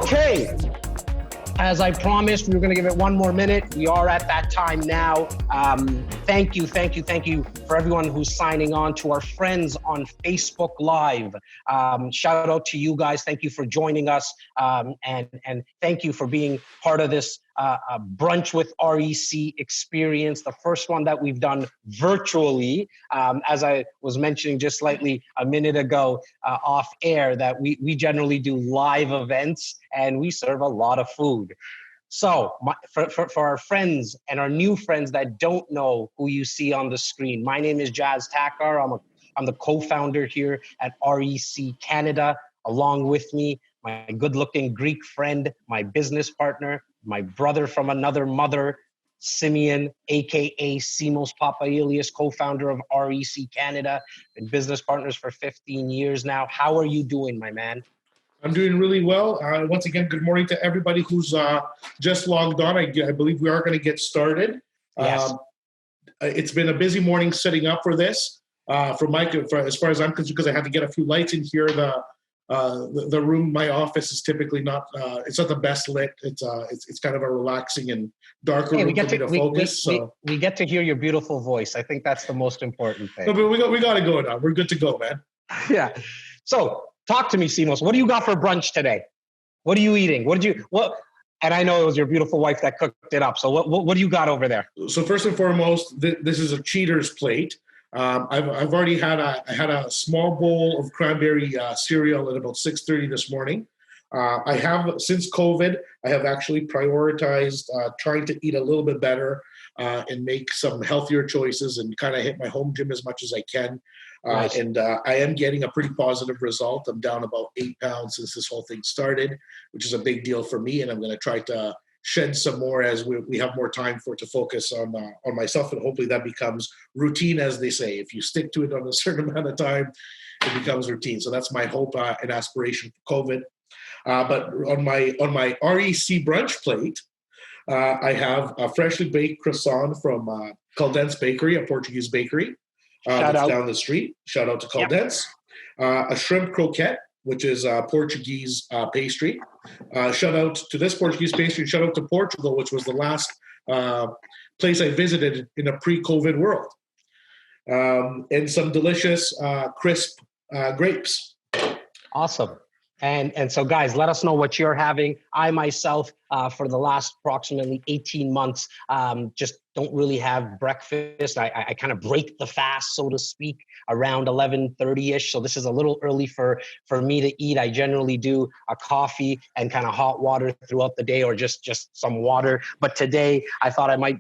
Okay. As I promised, we were going to give it one more minute. We are at that time now. Thank you for everyone who's signing on, to our friends on Facebook Live. Shout out to you guys. Thank you for joining us. And thank you for being part of this Brunch with REC experience, the first one that we've done virtually. As I was mentioning just slightly a minute ago off air, that we generally do live events and we serve a lot of food. So for our friends and our new friends that don't know who you see on the screen, my name is Jas Takhar. I'm the co-founder here at REC Canada. Along with me, my good-looking Greek friend, my business partner, my brother from another mother, Simeon, aka Simos Papailias, co-founder of REC Canada. Been business partners for 15 years now. How are you doing, my man? I'm doing really well. Once again, good morning to everybody who's just logged on. I believe we are going to get started. Yes. It's been a busy morning setting up for this. As far as I'm concerned, because I had to get a few lights in here. The room, my office, is typically not. It's not the best lit. It's kind of a relaxing and darker room for me to focus. We get to hear your beautiful voice. I think that's the most important thing. No, but we got to go now. We're good to go, man. Yeah. So talk to me, Simos. What do you got for brunch today? What are you eating? And I know it was your beautiful wife that cooked it up. So what do you got over there? So first and foremost, this is a cheater's plate. I've already had a small bowl of cranberry cereal at about 6:30 this morning. I have, since COVID, I have actually prioritized trying to eat a little bit better and make some healthier choices and kind of hit my home gym as much as I can. Nice. And I am getting a pretty positive result. I'm down about 8 pounds since this whole thing started, which is a big deal for me. And I'm going to try to shed some more as we have more time to focus on myself. And hopefully that becomes routine, as they say. If you stick to it on a certain amount of time, it becomes routine. So that's my hope and aspiration for COVID. But on my REC brunch plate, I have a freshly baked croissant from Clemente Bakery, a Portuguese bakery. That's down the street. Shout out to Clemente. Yep. A shrimp croquette, which is a Portuguese pastry. Shout out to this Portuguese pastry. Shout out to Portugal, which was the last place I visited in a pre-COVID world. And some delicious crisp grapes. Awesome. And so, guys, let us know what you're having. I myself, for the last approximately 18 months, just don't really have breakfast. I kind of break the fast, so to speak, around 11:30ish. So this is a little early for me to eat. I generally do a coffee and kind of hot water throughout the day, or just some water. But today I thought I might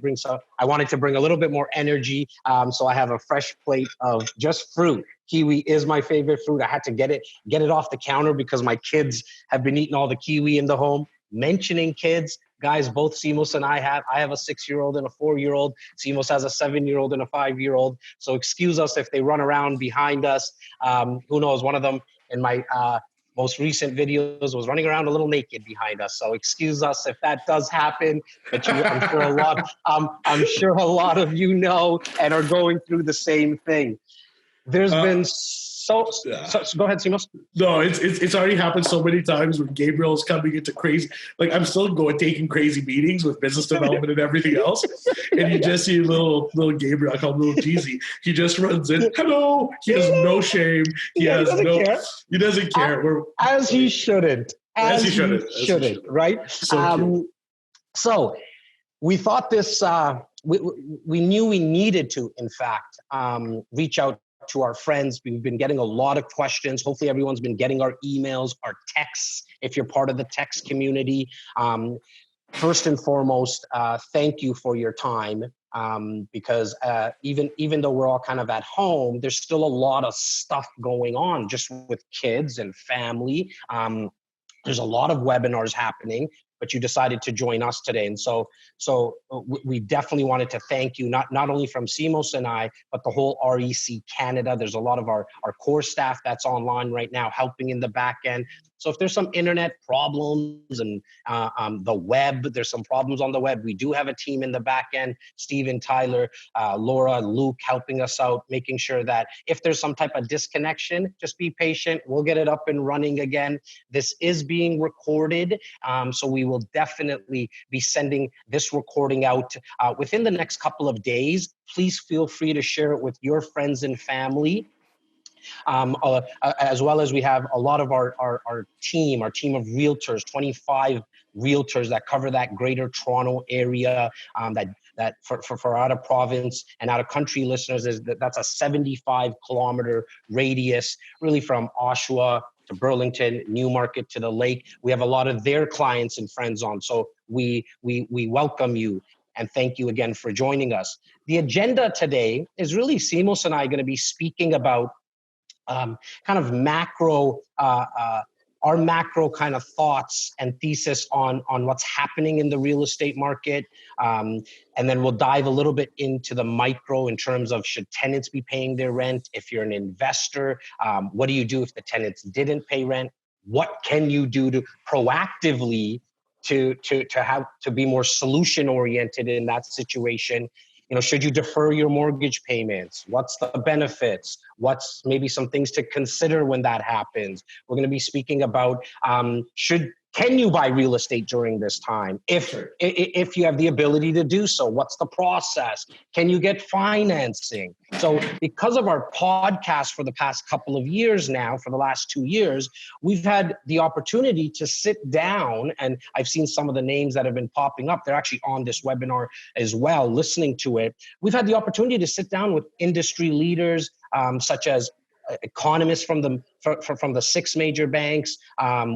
I wanted to bring a little bit more energy. So I have a fresh plate of just fruit. Kiwi is my favorite fruit. I had to get it off the counter because my kids have been eating all the kiwi in the home. Mentioning kids, guys, both Simos and I have a 6-year-old and a 4-year-old. Simos has a 7-year-old and a 5-year-old. So excuse us if they run around behind us. Who knows? One of them in my most recent videos was running around a little naked behind us. So excuse us if that does happen. But I'm sure a lot of you know and are going through the same thing. There's been so go ahead, Simos. No, it's already happened so many times when Gabriel's coming into crazy. Like, I'm still taking crazy meetings with business development and everything else, and you just see little Gabriel. I call him little Jeezy. He just runs in. Hello. He has no shame. He doesn't care. As he shouldn't. As he shouldn't. Right. So we thought this. We knew we needed to, in fact, reach out to our friends. We've been getting a lot of questions. Hopefully everyone's been getting our emails, our texts, if you're part of the text community. First and foremost, thank you for your time, because even though we're all kind of at home, there's still a lot of stuff going on just with kids and family. There's a lot of webinars happening. but you decided to join us today. And so we definitely wanted to thank you, not only from Simos and I, but the whole REC Canada. There's a lot of our core staff that's online right now helping in the back end. So if there's some internet problems and the web, there's some problems on the web, we do have a team in the back end, Steven, Tyler, Laura, Luke helping us out, making sure that if there's some type of disconnection, just be patient. We'll get it up and running again. This is being recorded, so we will definitely be sending this recording out within the next couple of days. Please feel free to share it with your friends and family. As well as we have a lot of our team of realtors, 25 realtors that cover that greater Toronto area, that for out of province and out of country listeners, that's a 75 kilometer radius, really from Oshawa to Burlington, Newmarket to the lake. We have a lot of their clients and friends on. So we welcome you. And thank you again for joining us. The agenda today is really Simos and I going to be speaking about kind of macro, our macro kind of thoughts and thesis on what's happening in the real estate market. And then we'll dive a little bit into the micro in terms of should tenants be paying their rent? If you're an investor, what do you do if the tenants didn't pay rent? What can you do to proactively to be more solution oriented in that situation? You know, should you defer your mortgage payments? What's the benefits? What's maybe some things to consider when that happens? We're going to be speaking about can you buy real estate during this time? If you have the ability to do so, what's the process? Can you get financing? So because of our podcast for the past couple of years now, for the last 2 years, we've had the opportunity to sit down, and I've seen some of the names that have been popping up. They're actually on this webinar as well, listening to it. We've had the opportunity to sit down with industry leaders, such as economists from the 6 major banks.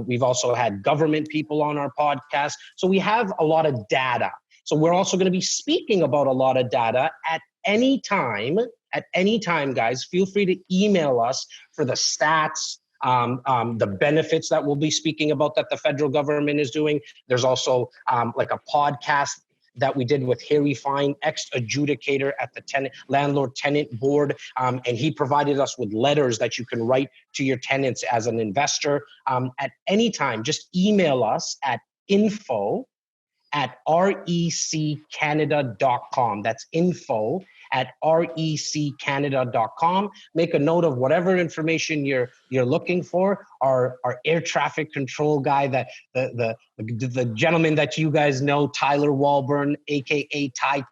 We've also had government people on our podcast. So we have a lot of data. So we're also going to be speaking about a lot of data at any time. At any time, guys, feel free to email us for the stats, the benefits that we'll be speaking about that the federal government is doing. There's also like a podcast that we did with Harry Fine, ex-adjudicator at the landlord-tenant board, and he provided us with letters that you can write to your tenants as an investor. At any time, just email us at info@reccanada.com. That's info@reccanada.com. Make a note of whatever information you're looking for. Our air traffic control guy, that the gentleman that you guys know, Tyler Walburn, aka Ty,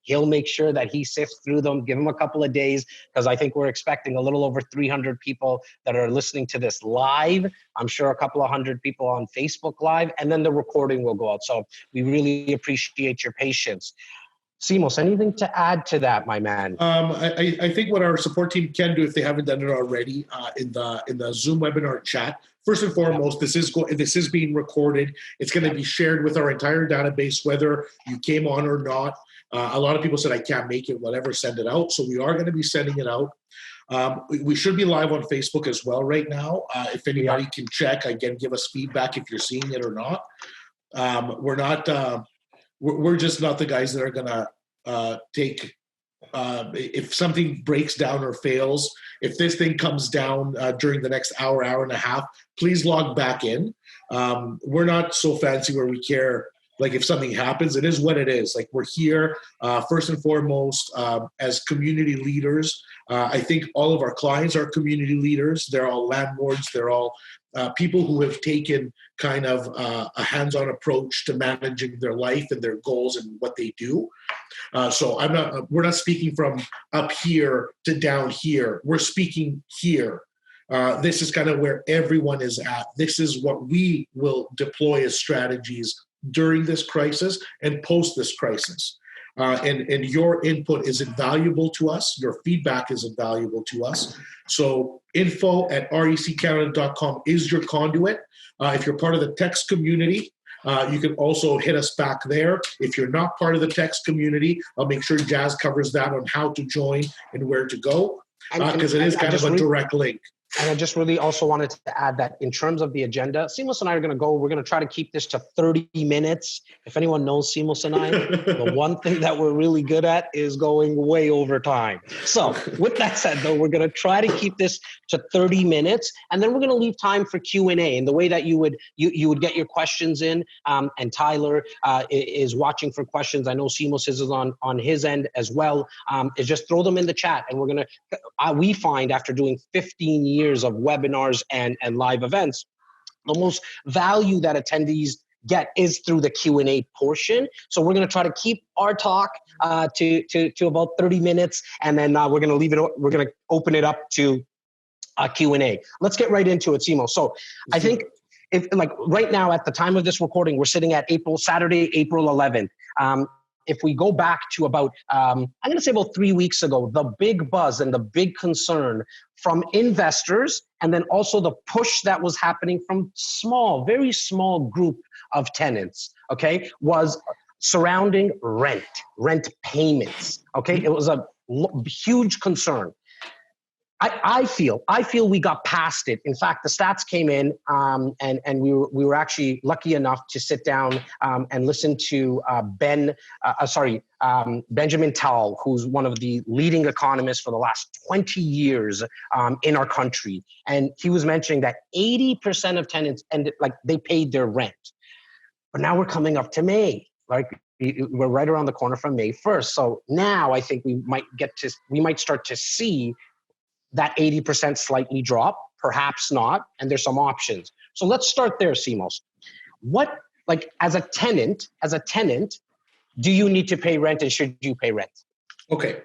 he'll make sure that he sifts through them. Give him a couple of days, because I think we're expecting a little over 300 people that are listening to this live. I'm sure a couple of hundred people on Facebook Live, and then the recording will go out. So we really appreciate your patience. Simos, anything to add to that, my man? I think what our support team can do, if they haven't done it already, in the Zoom webinar chat. First and foremost, this is being recorded. It's going to be shared with our entire database, whether you came on or not. A lot of people said, I can't make it, whatever, send it out. So we are going to be sending it out. We should be live on Facebook as well right now. If anybody can check, again, give us feedback if you're seeing it or not. We're just not the guys that are going to take, if something breaks down or fails, if this thing comes down during the next hour and a half, please log back in. We're not so fancy where we care. Like if something happens, it is what it is. Like we're here first and foremost as community leaders. I think all of our clients are community leaders. They're all landlords. They're all people who have taken kind of a hands-on approach to managing their life and their goals and what they do. So we're not speaking from up here to down here. We're speaking here. This is kind of where everyone is at. This is what we will deploy as strategies during this crisis and post this crisis. And your input is invaluable to us. Your feedback is invaluable to us. So info@reccanada.com is your conduit. If you're part of the text community, you can also hit us back there. If you're not part of the text community, I'll make sure Jas covers that on how to join and where to go, because it is kind of a direct link. And I just really also wanted to add that in terms of the agenda, Simos and I are going to we're going to try to keep this to 30 minutes. If anyone knows Simos and I, the one thing that we're really good at is going way over time. So with that said, though, we're going to try to keep this to 30 minutes, and then we're going to leave time for Q&A. And the way that you would get your questions in, and Tyler is watching for questions. I know Simos is on his end as well, is just throw them in the chat. And we're going to, we find after doing 15 years of webinars and live events, the most value that attendees get is through the Q&A portion. So we're going to try to keep our talk to about 30 minutes, and then we're going to open it up to Q&A. Let's get right into it, Simo. So I think if like right now at the time of this recording, we're sitting at Saturday, April 11th. If we go back to about, I'm going to say about 3 weeks ago, the big buzz and the big concern from investors, and then also the push that was happening from very small group of tenants, okay, was surrounding rent payments, okay? It was a huge concern. I feel we got past it. In fact, the stats came in, and we were actually lucky enough to sit down and listen to Benjamin Tal, who's one of the leading economists for the last 20 years in our country, and he was mentioning that 80% of tenants they paid their rent, but now we're coming up to May, like. We're right around the corner from May 1st. So now I think we might start to see that 80% slightly drop, perhaps not, and there's some options. So let's start there, Simos. What, as a tenant, do you need to pay rent, and should you pay rent? Okay,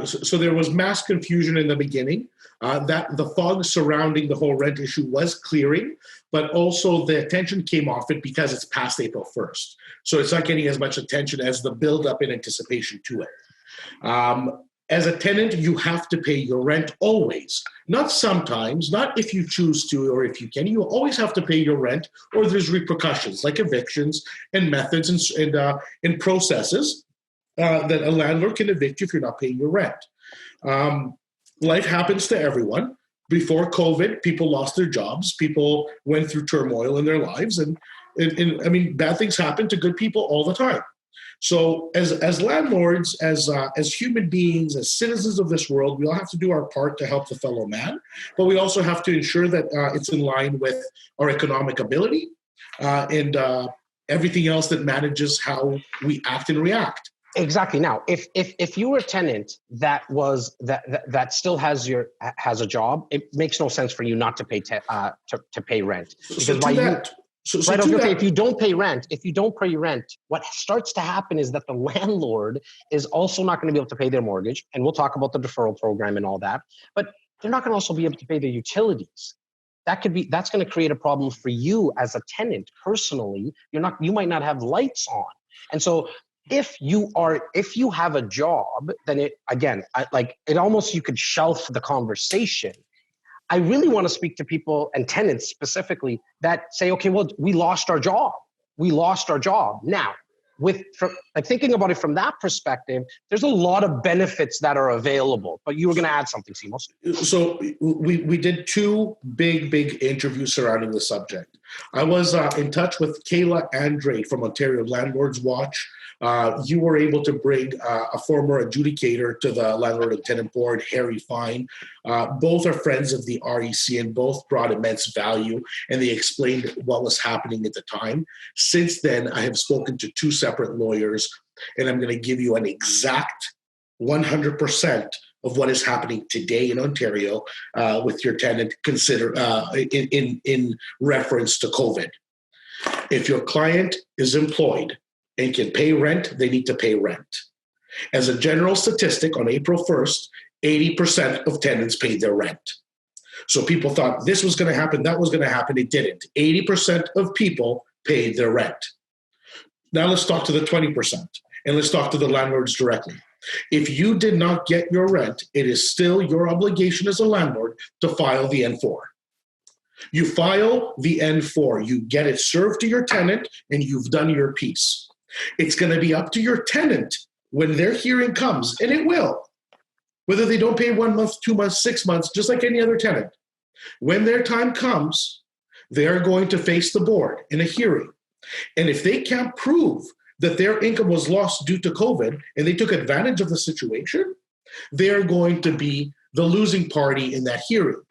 so there was mass confusion in the beginning. That the fog surrounding the whole rent issue was clearing, but also the attention came off it because it's past April 1st. So it's not getting as much attention as the buildup in anticipation to it. As a tenant, you have to pay your rent always. Not sometimes, not if you choose to or if you can. You always have to pay your rent, or there's repercussions like evictions and methods and processes that a landlord can evict you if you're not paying your rent. Life happens to everyone. Before COVID, people lost their jobs. People went through turmoil in their lives. And I mean, bad things happen to good people all the time. So as landlords, as human beings, as citizens of this world, we all have to do our part to help the fellow man, but we also have to ensure that it's in line with our economic ability and everything else that manages how we act and react. Exactly. Now, if you were a tenant that still has a job, it makes no sense for you not to pay to pay rent, because if you don't pay rent, what starts to happen is that the landlord is also not going to be able to pay their mortgage, and we'll talk about the deferral program and all that, but they're not going to also be able to pay their utilities. That's going to create a problem for you as a tenant personally. You might not have lights on, and so if you have a job, then it almost, you could shelf the conversation. I really want to speak to people and tenants specifically that say, okay, well, we lost our job. Now, thinking about it from that perspective, there's a lot of benefits that are available. But you were going to add something, Simos. So we did two big interviews surrounding the subject. I was in touch with Kayla Andre from Ontario Landlords Watch. You were able to bring a former adjudicator to the Landlord and Tenant Board, Harry Fine. Both are friends of the REC and both brought immense value, and they explained what was happening at the time. Since then, I have spoken to two separate lawyers, and I'm going to give you an exact 100% of what is happening today in Ontario with your tenant in reference to COVID. If your client is employed and can pay rent, they need to pay rent. As a general statistic, on April 1st, 80% of tenants paid their rent. So people thought this was going to happen, that was going to happen. It didn't. 80% of people paid their rent. Now let's talk to the 20%, and let's talk to the landlords directly. If you did not get your rent, it is still your obligation as a landlord to file the N4. You file the N4, you get it served to your tenant, and you've done your piece. It's going to be up to your tenant when their hearing comes, and it will, whether they don't pay 1 month, 2 months, 6 months, just like any other tenant. When their time comes, they are going to face the board in a hearing. And if they can't prove that their income was lost due to COVID and they took advantage of the situation, they're going to be the losing party in that hearing.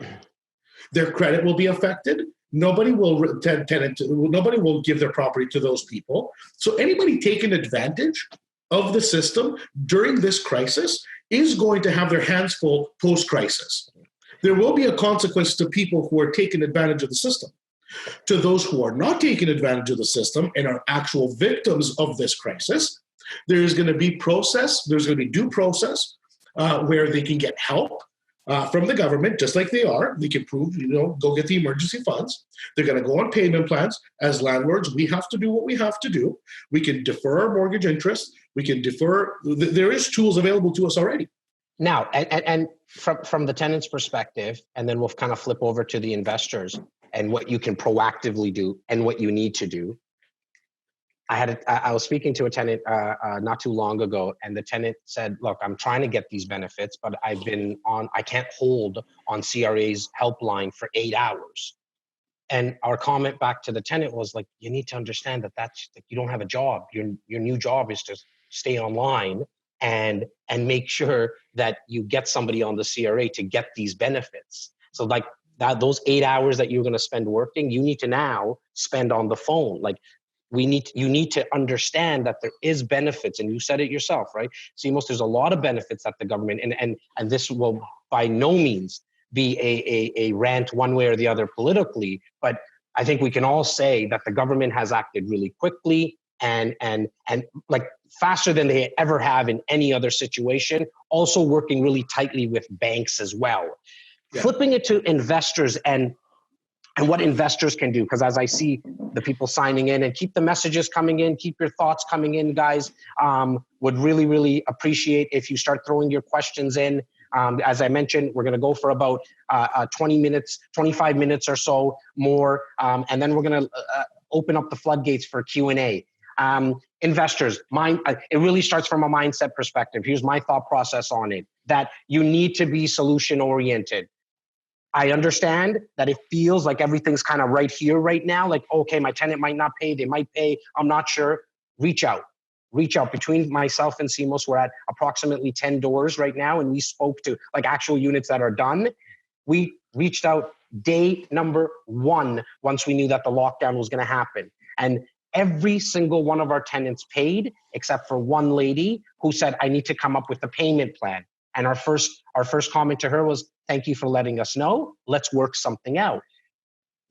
Their credit will be affected. Nobody will nobody will give their property to those people. So anybody taking advantage of the system during this crisis is going to have their hands full post-crisis. There will be a consequence to people who are taking advantage of the system. To those who are not taking advantage of the system and are actual victims of this crisis, there's going to be due process where they can get help from the government, just like they are. They can prove, go get the emergency funds. They're going to go on payment plans. As landlords, we have to do what we have to do. We can defer our mortgage interest. We can defer. There is tools available to us already. Now, and from the tenant's perspective, and then we'll kind of flip over to the investors and what you can proactively do and what you need to do. I was speaking to a tenant not too long ago, and the tenant said, look, I'm trying to get these benefits, but I can't hold on CRA's helpline for 8 hours. And our comment back to the tenant was like, you need to understand that's like, you don't have a job. Your new job is to stay online and make sure that you get somebody on the CRA to get these benefits. So like those 8 hours that you're going to spend working, you need to now spend on the phone. Like you need to understand that there is benefits, and you said it yourself, right? Simos, there's a lot of benefits that the government, and this will by no means be a rant one way or the other politically, but I think we can all say that the government has acted really quickly and like faster than they ever have in any other situation, also working really tightly with banks as well. Yeah. Flipping it to investors and what investors can do, because as I see the people signing in, and keep the messages coming in, keep your thoughts coming in, guys, would really, really appreciate if you start throwing your questions in. As I mentioned, we're going to go for about 20 minutes, 25 minutes or so more, and then we're going to open up the floodgates for Q&A. Investors, it really starts from a mindset perspective. Here's my thought process on it, that you need to be solution oriented. I understand that it feels like everything's kind of right here, right now. Like, okay, my tenant might not pay, they might pay, I'm not sure. Reach out. Between myself and Simos, we're at approximately 10 doors right now, and we spoke to like actual units that are done. We reached out day number 1 once we knew that the lockdown was going to happen. And every single one of our tenants paid, except for one lady who said, I need to come up with a payment plan. And our first comment to her was, thank you for letting us know. Let's work something out.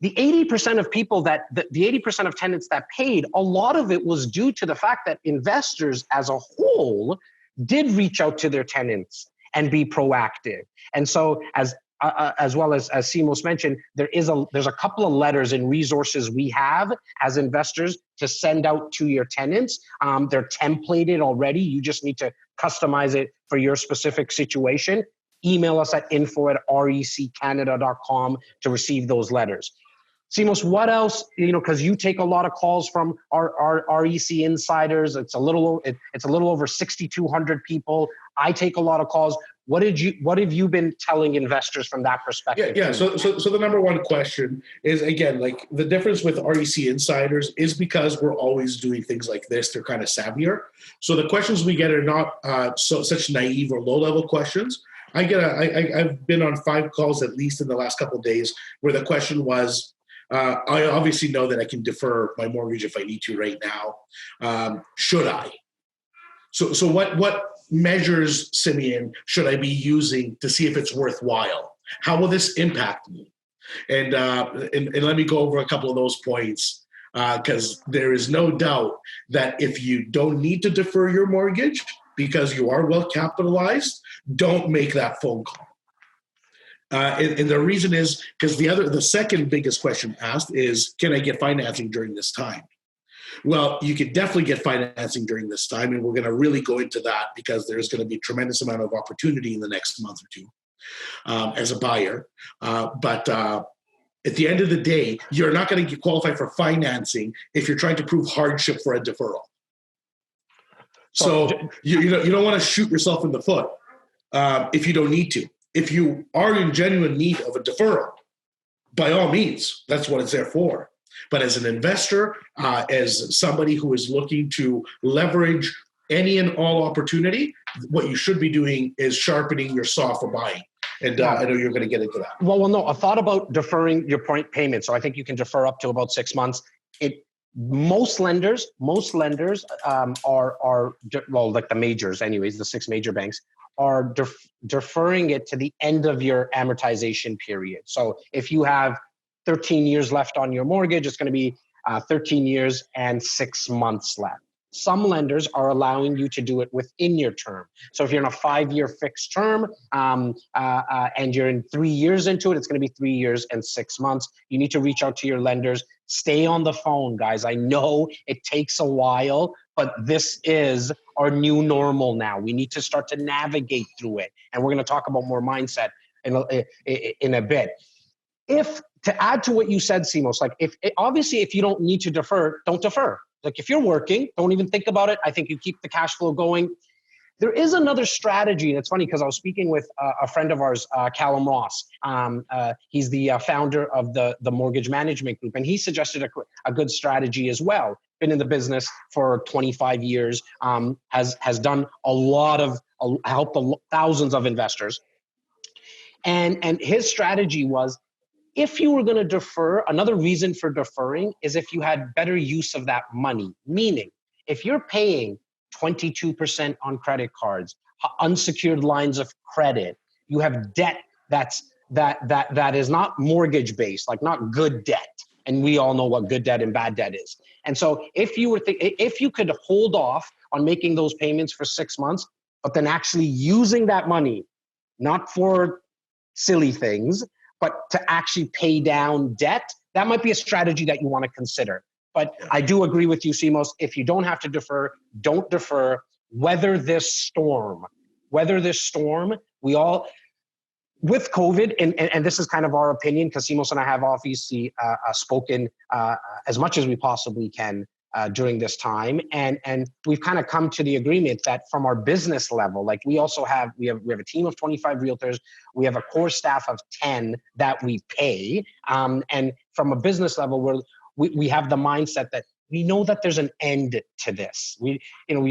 The 80% of people the 80% of tenants that paid, a lot of it was due to the fact that investors as a whole did reach out to their tenants and be proactive. And so as well as Simos mentioned, there's a couple of letters and resources we have as investors to send out to your tenants. They're templated already. You just need to customize it for your specific situation. Email us at info@reccanada.com to receive those letters. Simos, what else, because you take a lot of calls from our REC insiders. It's a little over 6,200 people. I take a lot of calls. What have you been telling investors from that perspective? Yeah. So the number one question is, again, like the difference with REC insiders is because we're always doing things like this. They're kind of savvier. So the questions we get are not such naive or low level questions. I've been on 5 calls at least in the last couple of days where the question was, I obviously know that I can defer my mortgage if I need to right now. Should I? So what measures, Simeon, should I be using to see if it's worthwhile? How will this impact me? And let me go over a couple of those points, because there is no doubt that if you don't need to defer your mortgage because you are well capitalized, don't make that phone call. And the reason is because the second biggest question asked is, can I get financing during this time? Well, you can definitely get financing during this time, and we're going to really go into that because there's going to be a tremendous amount of opportunity in the next month or two as a buyer. But at the end of the day, you're not going to qualify for financing if you're trying to prove hardship for a deferral. So you don't want to shoot yourself in the foot if you don't need to. If you are in genuine need of a deferral, by all means, that's what it's there for. But as an investor, as somebody who is looking to leverage any and all opportunity, what you should be doing is sharpening your saw for buying. And I know you're going to get into that. Well, no, I thought about deferring your point payment. So I think you can defer up to about 6 months. Most lenders are well, like the majors anyways, the 6 major banks are deferring it to the end of your amortization period. So if you have 13 years left on your mortgage, it's going to be 13 years and 6 months left. Some lenders are allowing you to do it within your term. So if you're in a 5-year fixed term and you're in 3 years into it, it's going to be 3 years and 6 months. You need to reach out to your lenders. Stay on the phone, guys. I know it takes a while, but this is our new normal now. We need to start to navigate through it. And we're going to talk about more mindset in a bit. To add to what you said, Simos, like obviously if you don't need to defer, don't defer. Like if you're working, don't even think about it. I think you keep the cash flow going. There is another strategy, and it's funny because I was speaking with a friend of ours, Callum Ross. He's the founder of the Mortgage Management Group, and he suggested a good strategy as well. Been in the business for 25 years, has done a lot of helped thousands of investors, and his strategy was, if you were going to defer, another reason for deferring is if you had better use of that money. Meaning, if you're paying 22% on credit cards, unsecured lines of credit, you have debt that is not mortgage based, like not good debt. And we all know what good debt and bad debt is. And so if you could hold off on making those payments for 6 months, but then actually using that money, not for silly things, but to actually pay down debt, that might be a strategy that you want to consider. But I do agree with you, Simos. If you don't have to defer, don't defer. Weather this storm. We all, with COVID, and this is kind of our opinion, because Simos and I have obviously spoken as much as we possibly can during this time, and we've kind of come to the agreement that from our business level, like we have a team of 25 realtors, we have a core staff of 10 that we pay, and from a business level, we have the mindset that we know that there's an end to this. You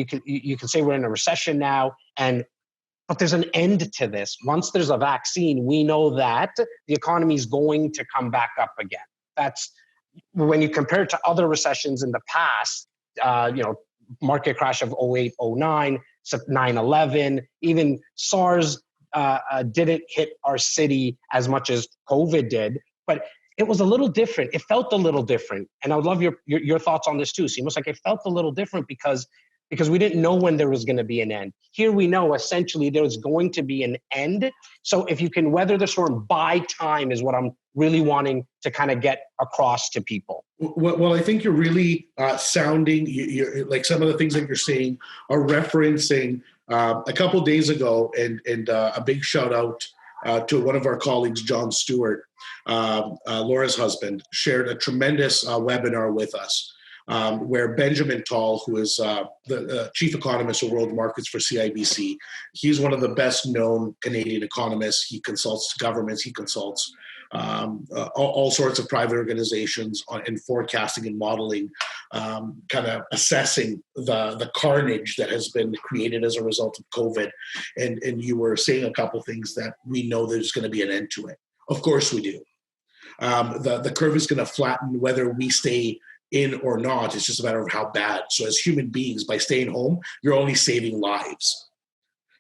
can say we're in a recession now, but there's an end to this. Once there's a vaccine, we know that the economy is going to come back up again. That's when you compare it to other recessions in the past, market crash of 08, 09, 9/11, even SARS didn't hit our city as much as COVID did, but it was a little different. It felt a little different. And I would love your thoughts on this too. So almost like it felt a little different because we didn't know when there was going to be an end. Here we know essentially there's going to be an end. So if you can weather the storm, buy time is what I'm really wanting to kind of get across to people. Well, I think you're really sounding, you're, like some of the things that you're saying are referencing a couple of days ago, and a big shout out to one of our colleagues, John Stewart, Laura's husband, shared a tremendous webinar with us. Where Benjamin Tall, who is the chief economist of world markets for CIBC, he's one of the best known Canadian economists. He consults governments, he consults all sorts of private organizations in forecasting and modeling, kind of assessing the carnage that has been created as a result of COVID. And you were saying a couple things that we know there's going to be an end to it. Of course we do. The curve is going to flatten whether we stay in or not. It's just a matter of how bad. So as human beings, by staying home, you're only saving lives.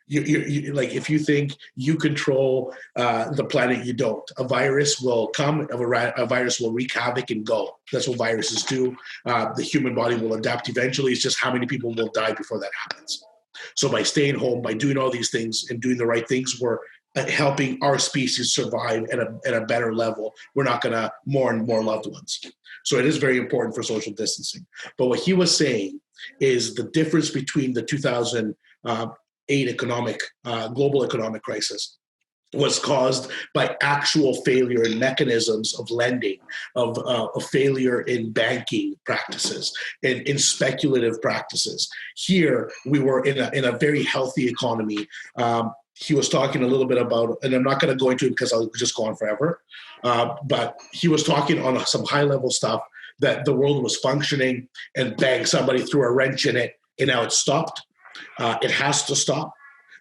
You like, if you think you control the planet, you don't. A virus will come, a virus will wreak havoc and go. That's what viruses do. The human body will adapt eventually. It's just how many people will die before that happens. So by staying home, by doing all these things and doing the right things, we're helping our species survive at a better level. We're not going to mourn more loved ones. So it is very important for social distancing. But what he was saying is the difference between the 2008 global economic crisis was caused by actual failure in mechanisms of lending, of failure in banking practices, in speculative practices. Here, we were in a very healthy economy. he was talking a little bit about, and I'm not going to go into it because I'll just go on forever, but he was talking on some high-level stuff that the world was functioning, and bang, somebody threw a wrench in it, and now it's stopped. It has to stop.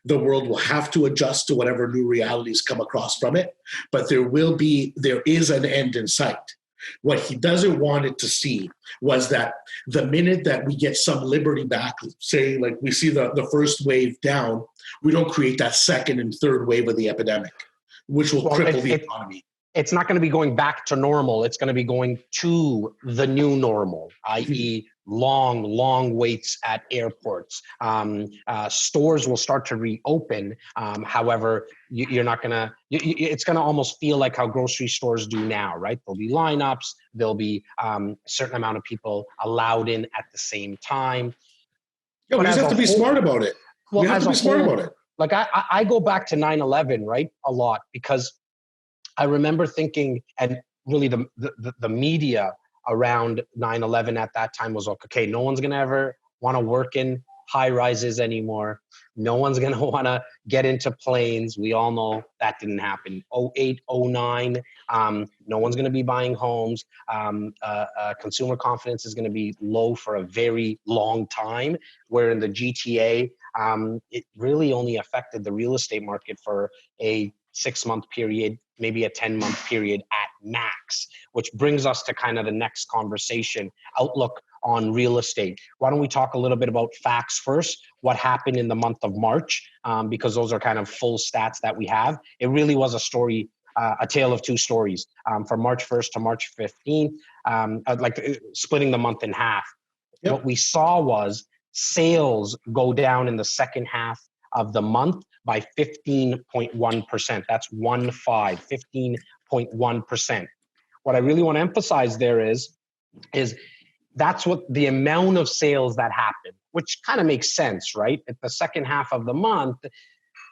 The world will have to adjust to whatever new realities come across from it, but there is an end in sight. What he doesn't want it to see was that the minute that we get some liberty back, say like we see the first wave down, we don't create that second and third wave of the epidemic, which will cripple the economy. It's not going to be going back to normal. It's going to be going to the new normal, i.e. long waits at airports. Stores will start to reopen. However, you're not going to, it's going to almost feel like how grocery stores do now, right? There'll be lineups. There'll be a certain amount of people allowed in at the same time. Yeah, we just have to be smart about it. Well, we have to be smart about it. Like I go back to 9/11, right? A lot, because I remember thinking, and really the media around 9/11 at that time was like, okay, no one's going to ever want to work in high rises anymore. No one's going to want to get into planes. We all know that didn't happen. 08, 09, no one's going to be buying homes. Consumer confidence is going to be low for a very long time, where in the GTA, it really only affected the real estate market for a 6-month period, maybe a 10-month period at max, which brings us to kind of the next conversation, outlook on real estate. Why don't we talk a little bit about facts first, what happened in the month of March, because those are kind of full stats that we have. It really was a story, a tale of two stories, from March 1st to March 15th, like splitting the month in half. Yep. What we saw was sales go down in the second half of the month by 15.1%. That's 15.1%. What I really want to emphasize there is that's what the amount of sales that happened, which kind of makes sense, right? At the second half of the month,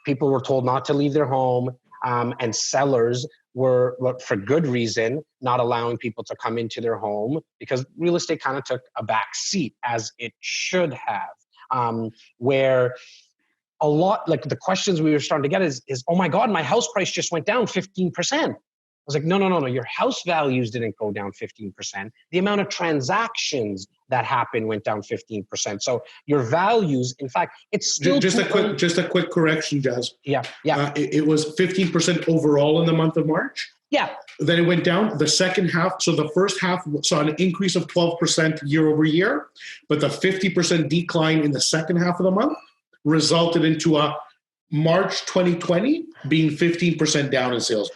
people were told not to leave their home, and sellers were, for good reason, not allowing people to come into their home, because real estate kind of took a back seat, as it should have, where a lot, like the questions we were starting to get is, oh my God, my house price just went down 15%. I was like, no. Your house values didn't go down 15%. The amount of transactions that happened went down 15%. So your values, in fact, it's still just a quick correction, Jas. Yeah. It was 15% overall in the month of March. Yeah. Then it went down the second half. So the first half saw an increase of 12% year over year, but the 50% decline in the second half of the month resulted into a March 2020 being 15% down in sales.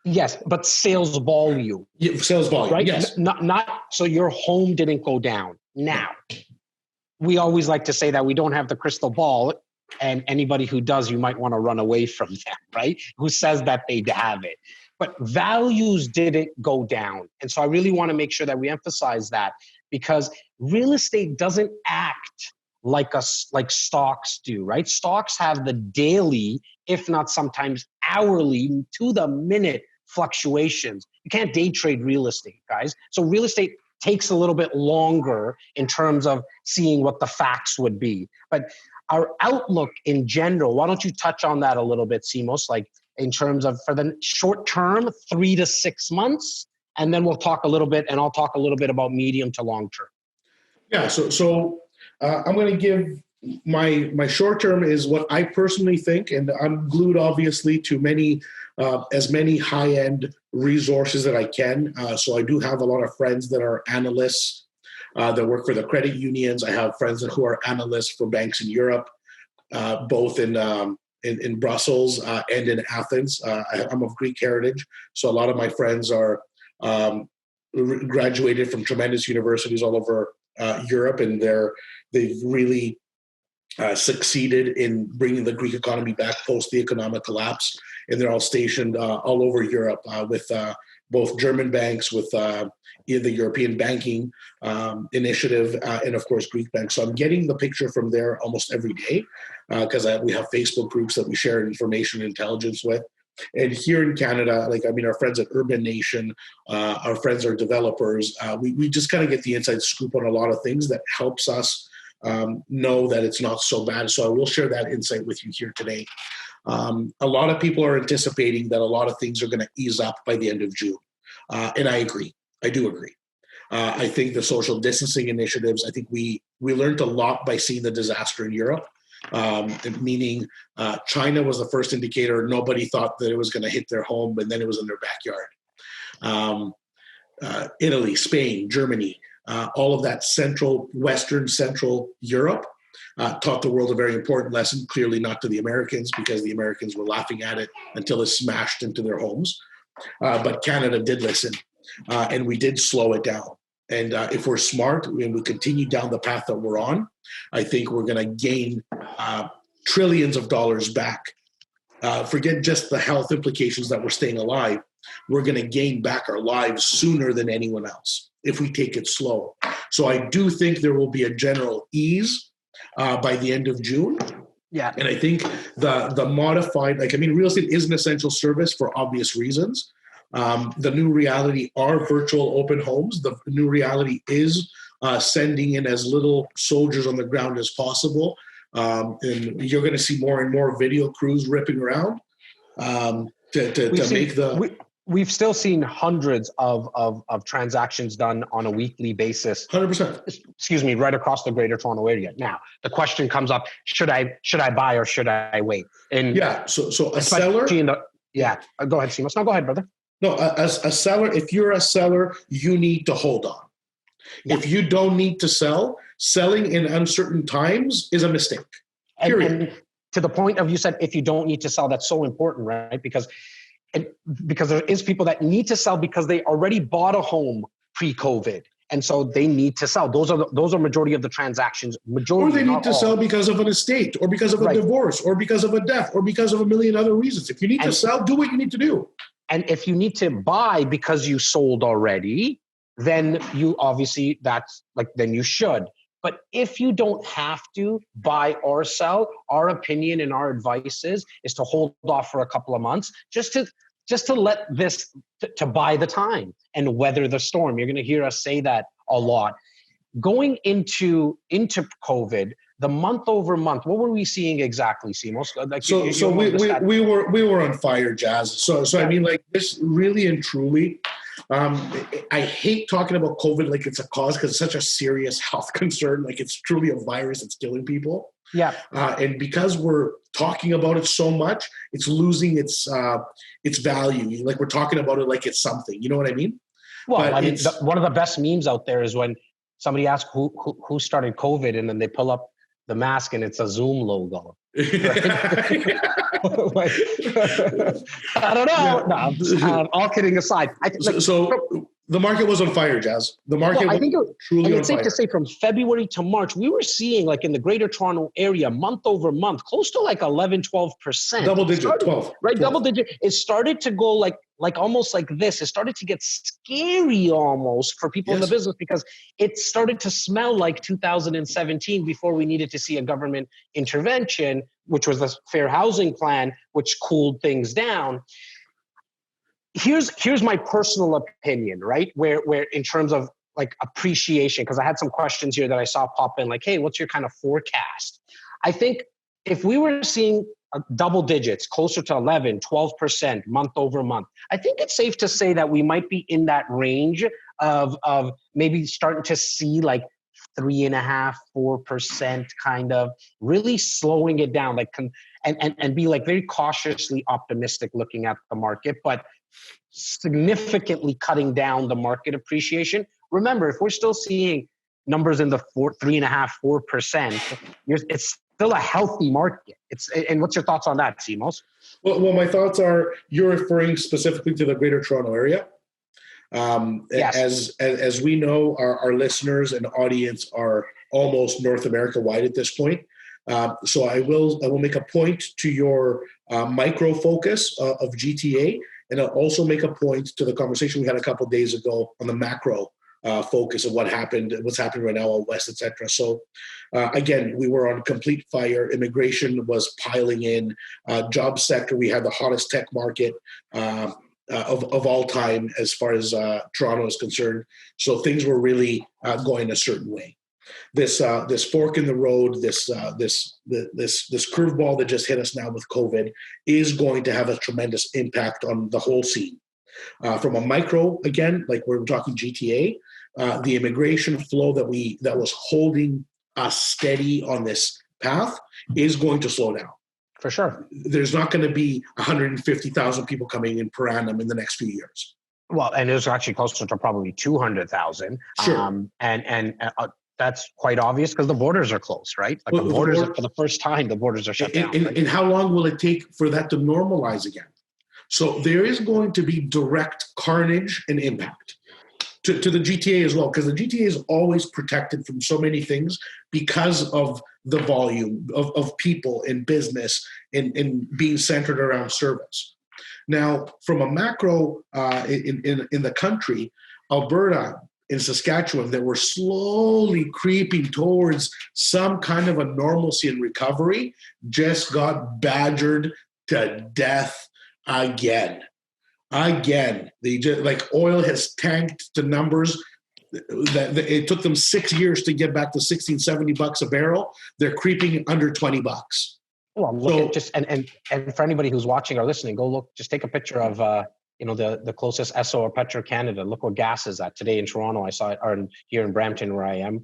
Yes, but sales volume. Yeah, sales volume, right? Yes. Not so your home didn't go down. Now, we always like to say that we don't have the crystal ball, and anybody who does, you might want to run away from them, right? Who says that they have it. But values didn't go down. And so I really want to make sure that we emphasize that, because real estate doesn't act like stocks do, right? Stocks have the daily, if not sometimes hourly, to the minute fluctuations. You can't day trade real estate, guys. So real estate takes a little bit longer in terms of seeing what the facts would be. But our outlook in general, why don't you touch on that a little bit, Simos, like in terms of for the short term, 3 to 6 months, and then we'll talk a little bit, and I'll talk a little bit about medium to long term. Yeah, so I'm going to give my short term is what I personally think, and I'm glued obviously to as many high end resources that I can. So I do have a lot of friends that are analysts that work for the credit unions. I have friends who are analysts for banks in Europe, both in Brussels and in Athens. I'm of Greek heritage, so a lot of my friends are graduated from tremendous universities all over Europe, and they've really succeeded in bringing the Greek economy back post the economic collapse, and they're all stationed all over Europe with both German banks, with the European Banking Initiative, and of course Greek banks. So I'm getting the picture from there almost every day because we have Facebook groups that we share information and intelligence with. And here in Canada, our friends at Urban Nation, our friends are developers. We just kind of get the inside scoop on a lot of things that helps us know that it's not so bad. So I will share that insight with you here today. A lot of people are anticipating that a lot of things are going to ease up by the end of June. And I agree. I do agree. I think the social distancing initiatives, I think we learned a lot by seeing the disaster in Europe, meaning China was the first indicator. Nobody thought that it was going to hit their home, and then it was in their backyard. Italy, Spain, Germany, all of that Western Central Europe taught the world a very important lesson, clearly not to the Americans, because the Americans were laughing at it until it smashed into their homes. But Canada did listen, and we did slow it down. And if we're smart and we continue down the path that we're on, I think we're going to gain trillions of dollars back. Forget just the health implications that we're staying alive. We're going to gain back our lives sooner than anyone else if we take it slow. So I do think there will be a general ease by the end of June. Yeah. And I think the modified, real estate is an essential service for obvious reasons. The new reality are virtual open homes. The new reality is sending in as little soldiers on the ground as possible. And you're going to see more and more video crews ripping around We've still seen hundreds of transactions done on a weekly basis. 100%. Excuse me, right across the Greater Toronto area. Now, the question comes up: should I buy or should I wait? And so a seller. Go ahead, Simos. No, go ahead, brother. No, as a seller, if you're a seller, you need to hold on. Yeah. If you don't need to sell, selling in uncertain times is a mistake. Period. And to the point of, you said, if you don't need to sell, that's so important, right? Because there is people that need to sell because they already bought a home pre-COVID. And so they need to sell. Those are majority of the transactions. Or they need to sell because of an estate, or because of a divorce, or because of a death, or because of a million other reasons. If you need to sell, do what you need to do. And if you need to buy because you sold already, then you obviously then you should. But if you don't have to buy or sell, our opinion and our advice is to hold off for a couple of months, just to let this to buy the time and weather the storm. You're going to hear us say that a lot. Going into COVID, the month over month, what were we seeing exactly, Simos? We were on fire, Jas. So yeah. This really and truly, I hate talking about COVID like it's a cause, because it's such a serious health concern. Like, it's truly a virus that's killing people. Yeah. And because we're talking about it so much, it's losing its value. Like, we're talking about it like it's something. You know what I mean? Well, one of the best memes out there is when somebody asks who started COVID, and then they pull up the mask and it's a Zoom logo. Right? I don't know. Yeah. No, all kidding aside. So the market was on fire, Jas. The market was truly on fire. It's safe to say from February to March, we were seeing, like, in the Greater Toronto area, month over month, close to like 11, 12%. Double digit, 12. Right, 12. Double digit. It started to go like almost like this. It started to get scary almost for people in the business, because it started to smell like 2017 before we needed to see a government intervention, which was the Fair Housing Plan, which cooled things down. Here's my personal opinion, right? Where in terms of like appreciation, because I had some questions here that I saw pop in, like, hey, what's your kind of forecast? I think if we were seeing double digits, closer to 11, 12% month over month, I think it's safe to say that we might be in that range of maybe starting to see like 3.5%, 4% kind of really slowing it down, like, and be like very cautiously optimistic looking at the market, but significantly cutting down the market appreciation. Remember, if we're still seeing numbers in the 3.5%, 4%, it's still a healthy market. And what's your thoughts on that, Simos? Well, my thoughts are, you're referring specifically to the Greater Toronto area. Yes. As we know, our listeners and audience are almost North America wide at this point. So I will make a point to your micro focus of GTA, and I'll also make a point to the conversation we had a couple of days ago on the macro focus of what's happening right now out west, etc. So again, we were on complete fire. Immigration was piling in. Job sector, we had the hottest tech market of all time as far as Toronto is concerned. So things were really going a certain way. this fork in the road, this curveball that just hit us now with COVID is going to have a tremendous impact on the whole scene. From a micro, again, like we're talking GTA, the immigration flow that was holding us steady on this path is going to slow down. For sure. There's not going to be 150,000 people coming in per annum in the next few years. Well, and it's actually closer to probably 200,000. Sure. And that's quite obvious because the borders are closed, right? Like Well, the borders, for the first time, the borders are shut down. And how long will it take for that to normalize again? So there is going to be direct carnage and impact to the GTA as well, because the GTA is always protected from so many things because of the volume of people in business and being centered around service. Now, from a macro in the country, Alberta and Saskatchewan, that were slowly creeping towards some kind of a normalcy and recovery, just got badgered to death again. They just, like, oil has tanked to numbers that it took them 6 years to get back to $16-70 a barrel. They're creeping under $20. Well, look at just and for anybody who's watching or listening, go look. Just take a picture of the closest Esso or Petro Canada. Look where gas is at today in Toronto. I saw it, or here in Brampton where I am.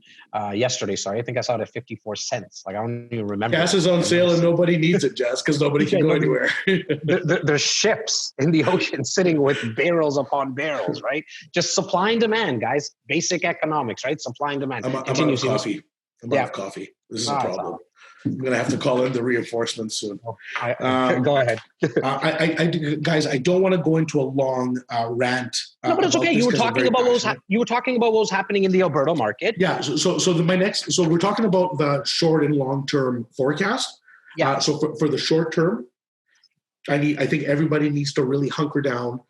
Yesterday, sorry, I think I saw it at 54 cents. Like, I don't even remember. Gas is on sale and nobody needs it, Jas, because nobody can go anywhere. There's ships in the ocean sitting with barrels upon barrels, right? Just supply and demand, guys. Basic economics, right? Supply and demand. I'm out of coffee. I'm out of coffee. This is a problem. I'm going to have to call in the reinforcements soon. Go ahead. Guys, I don't want to go into a long rant. No, but it's okay. You were talking about what was happening in the Alberta market. Yeah. So we're talking about the short and long term forecast. Yeah. So for the short term, I think everybody needs to really hunker down,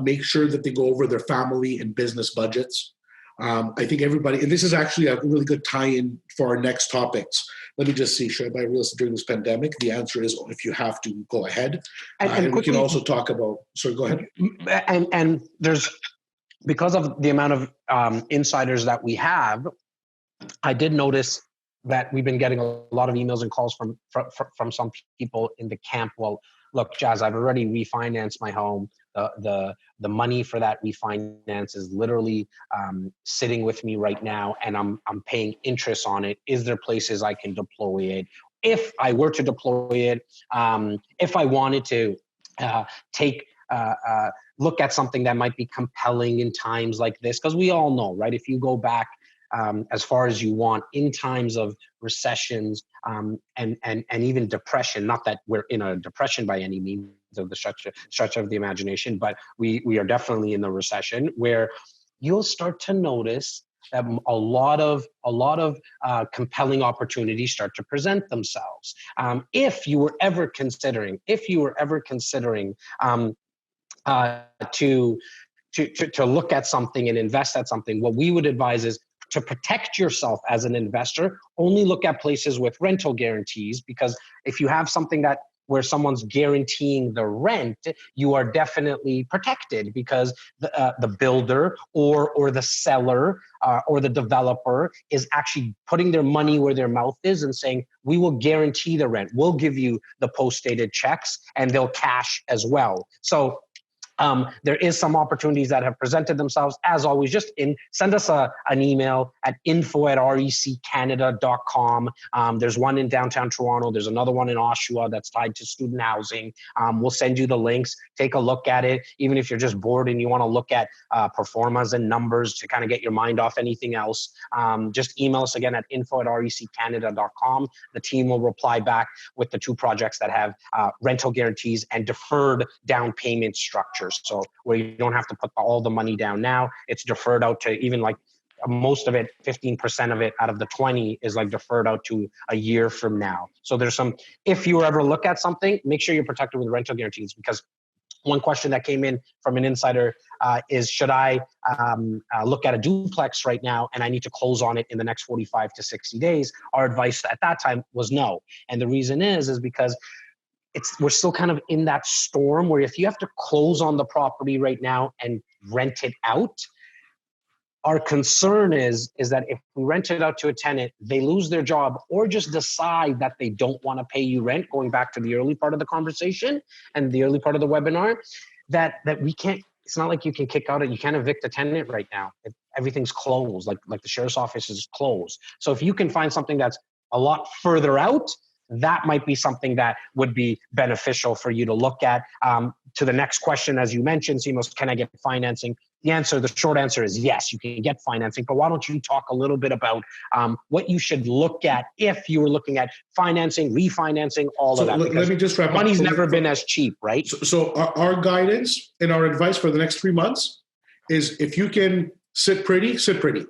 make sure that they go over their family and business budgets. I think everybody, and this is actually a really good tie-in for our next topics. Let me just see, should I buy real estate during this pandemic? The answer is, if you have to, go ahead. And quickly, we can also talk about, sorry, go ahead. And there's, because of the amount of insiders that we have, I did notice that we've been getting a lot of emails and calls from some people in the camp. Well, look, Jas, I've already refinanced my home. The money for that refinance is literally sitting with me right now, and I'm paying interest on it. Is there places I can deploy it? If I were to deploy it, if I wanted to take look at something that might be compelling in times like this, because we all know, right? If you go back as far as you want in times of recessions and even depression, not that we're in a depression by any means of the stretch of the imagination, but we are definitely in the recession, where you'll start to notice that a lot of compelling opportunities start to present themselves. If you were ever considering to look at something and invest at something, what we would advise is to protect yourself as an investor, only look at places with rental guarantees, because if you have something where someone's guaranteeing the rent, you are definitely protected, because the builder or the seller or the developer is actually putting their money where their mouth is and saying, we will guarantee the rent. We'll give you the post-dated checks, and they'll cash as well. So there is some opportunities that have presented themselves. As always, just send us an email at info@reccanada.com. There's one in downtown Toronto. There's another one in Oshawa that's tied to student housing. We'll send you the links. Take a look at it. Even if you're just bored and you want to look at performas and numbers to kind of get your mind off anything else, just email us again at info@reccanada.com. The team will reply back with the 2 projects that have rental guarantees and deferred down payment structures. So where you don't have to put all the money down now, it's deferred out to even like most of it, 15% of it out of the 20 is like deferred out to a year from now. So there's some, if you ever look at something, make sure you're protected with rental guarantees, because one question that came in from an insider is, should I look at a duplex right now and I need to close on it in the next 45 to 60 days? Our advice at that time was no. And the reason is because we're still kind of in that storm where if you have to close on the property right now and rent it out, Our concern is that if we rent it out to a tenant, they lose their job or just decide that they don't want to pay you rent, going back to the early part of the conversation and the early part of the webinar, that we can't, it's not like you can kick out, you can't evict a tenant right now. Everything's closed, like the sheriff's office is closed. So if you can find something that's a lot further out, that might be something that would be beneficial for you to look at. To the next question, as you mentioned, Simos, can I get financing? The short answer is yes, you can get financing. But why don't you talk a little bit about what you should look at if you were looking at financing, refinancing, all of that? Let me just wrap up. Money's never been as cheap, right? So our guidance and our advice for the next 3 months is, if you can sit pretty, sit pretty.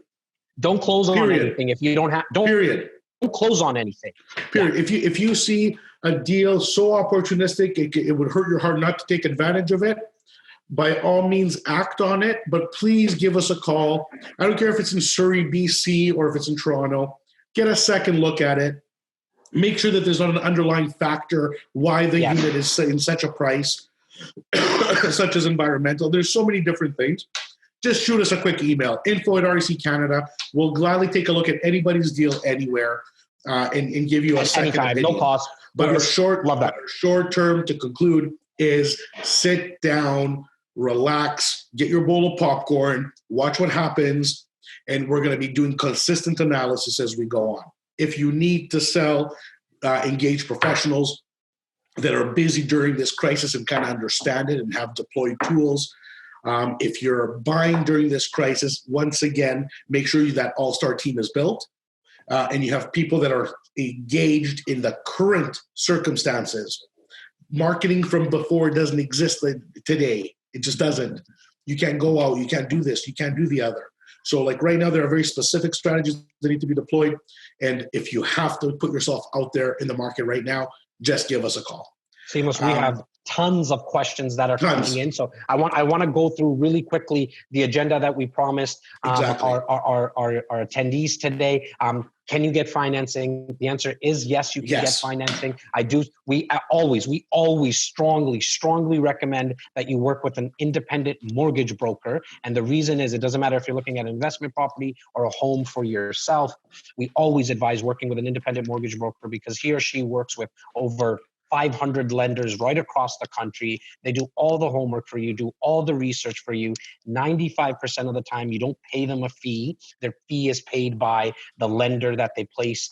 Don't close on anything if you don't have. Don't close on anything. Period. Yeah. If you see a deal so opportunistic, it would hurt your heart not to take advantage of it, by all means act on it, but please give us a call. I don't care if it's in Surrey, BC, or if it's in Toronto. Get a second look at it. Make sure that there's not an underlying factor why the unit is in such a price, such as environmental. There's so many different things. Just shoot us a quick email, info@REC Canada. We'll gladly take a look at anybody's deal anywhere and give you a second opinion. No cost. But our short term to conclude is sit down, relax, get your bowl of popcorn, watch what happens, and we're going to be doing consistent analysis as we go on. If you need to sell, engage professionals that are busy during this crisis and kind of understand it and have deployed tools. If you're buying during this crisis, once again, make sure that all-star team is built and you have people that are engaged in the current circumstances. Marketing from before doesn't exist today. It just doesn't. You can't go out. You can't do this. You can't do the other. So like right now, there are very specific strategies that need to be deployed. And if you have to put yourself out there in the market right now, just give us a call. Simos, we have tons of questions that are coming in. So I want to go through really quickly the agenda that we promised our attendees today. Can you get financing? The answer is yes, you can get financing. We always strongly recommend that you work with an independent mortgage broker. And the reason is, it doesn't matter if you're looking at an investment property or a home for yourself. We always advise working with an independent mortgage broker because he or she works with over 500 lenders right across the country. They do all the homework for you, do all the research for you. 95% of the time, you don't pay them a fee. Their fee is paid by the lender that they place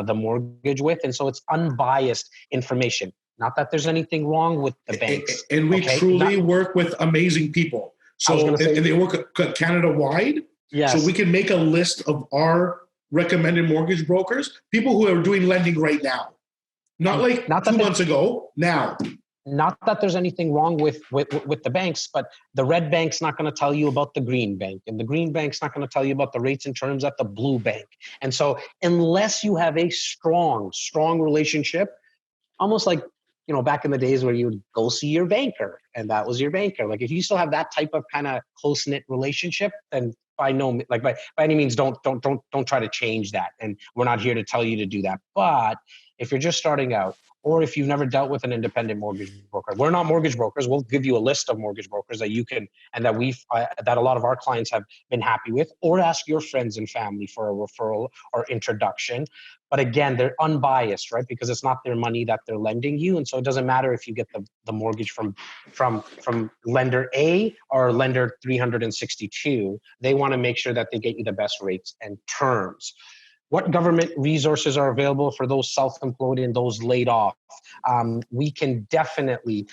the mortgage with. And so it's unbiased information. Not that there's anything wrong with the banks. And we truly work with amazing people. So, and they work Canada-wide. Yes. So we can make a list of our recommended mortgage brokers, people who are doing lending right now. Not 2 months ago, now. Not that there's anything wrong with the banks, but the red bank's not going to tell you about the green bank, and the green bank's not going to tell you about the rates and terms at the blue bank. And so unless you have a strong relationship, almost like, back in the days where you would go see your banker and that was your banker. Like if you still have that type of kind of close-knit relationship, then by any means, don't try to change that. And we're not here to tell you to do that. But if you're just starting out, or if you've never dealt with an independent mortgage broker, we're not mortgage brokers. We'll give you a list of mortgage brokers that you can, and that that a lot of our clients have been happy with, or ask your friends and family for a referral or introduction. But again, they're unbiased, right? Because it's not their money that they're lending you. And so it doesn't matter if you get the mortgage from lender A or lender 362. They want to make sure that they get you the best rates and terms. What government resources are available for those self-employed and those laid off? We can definitely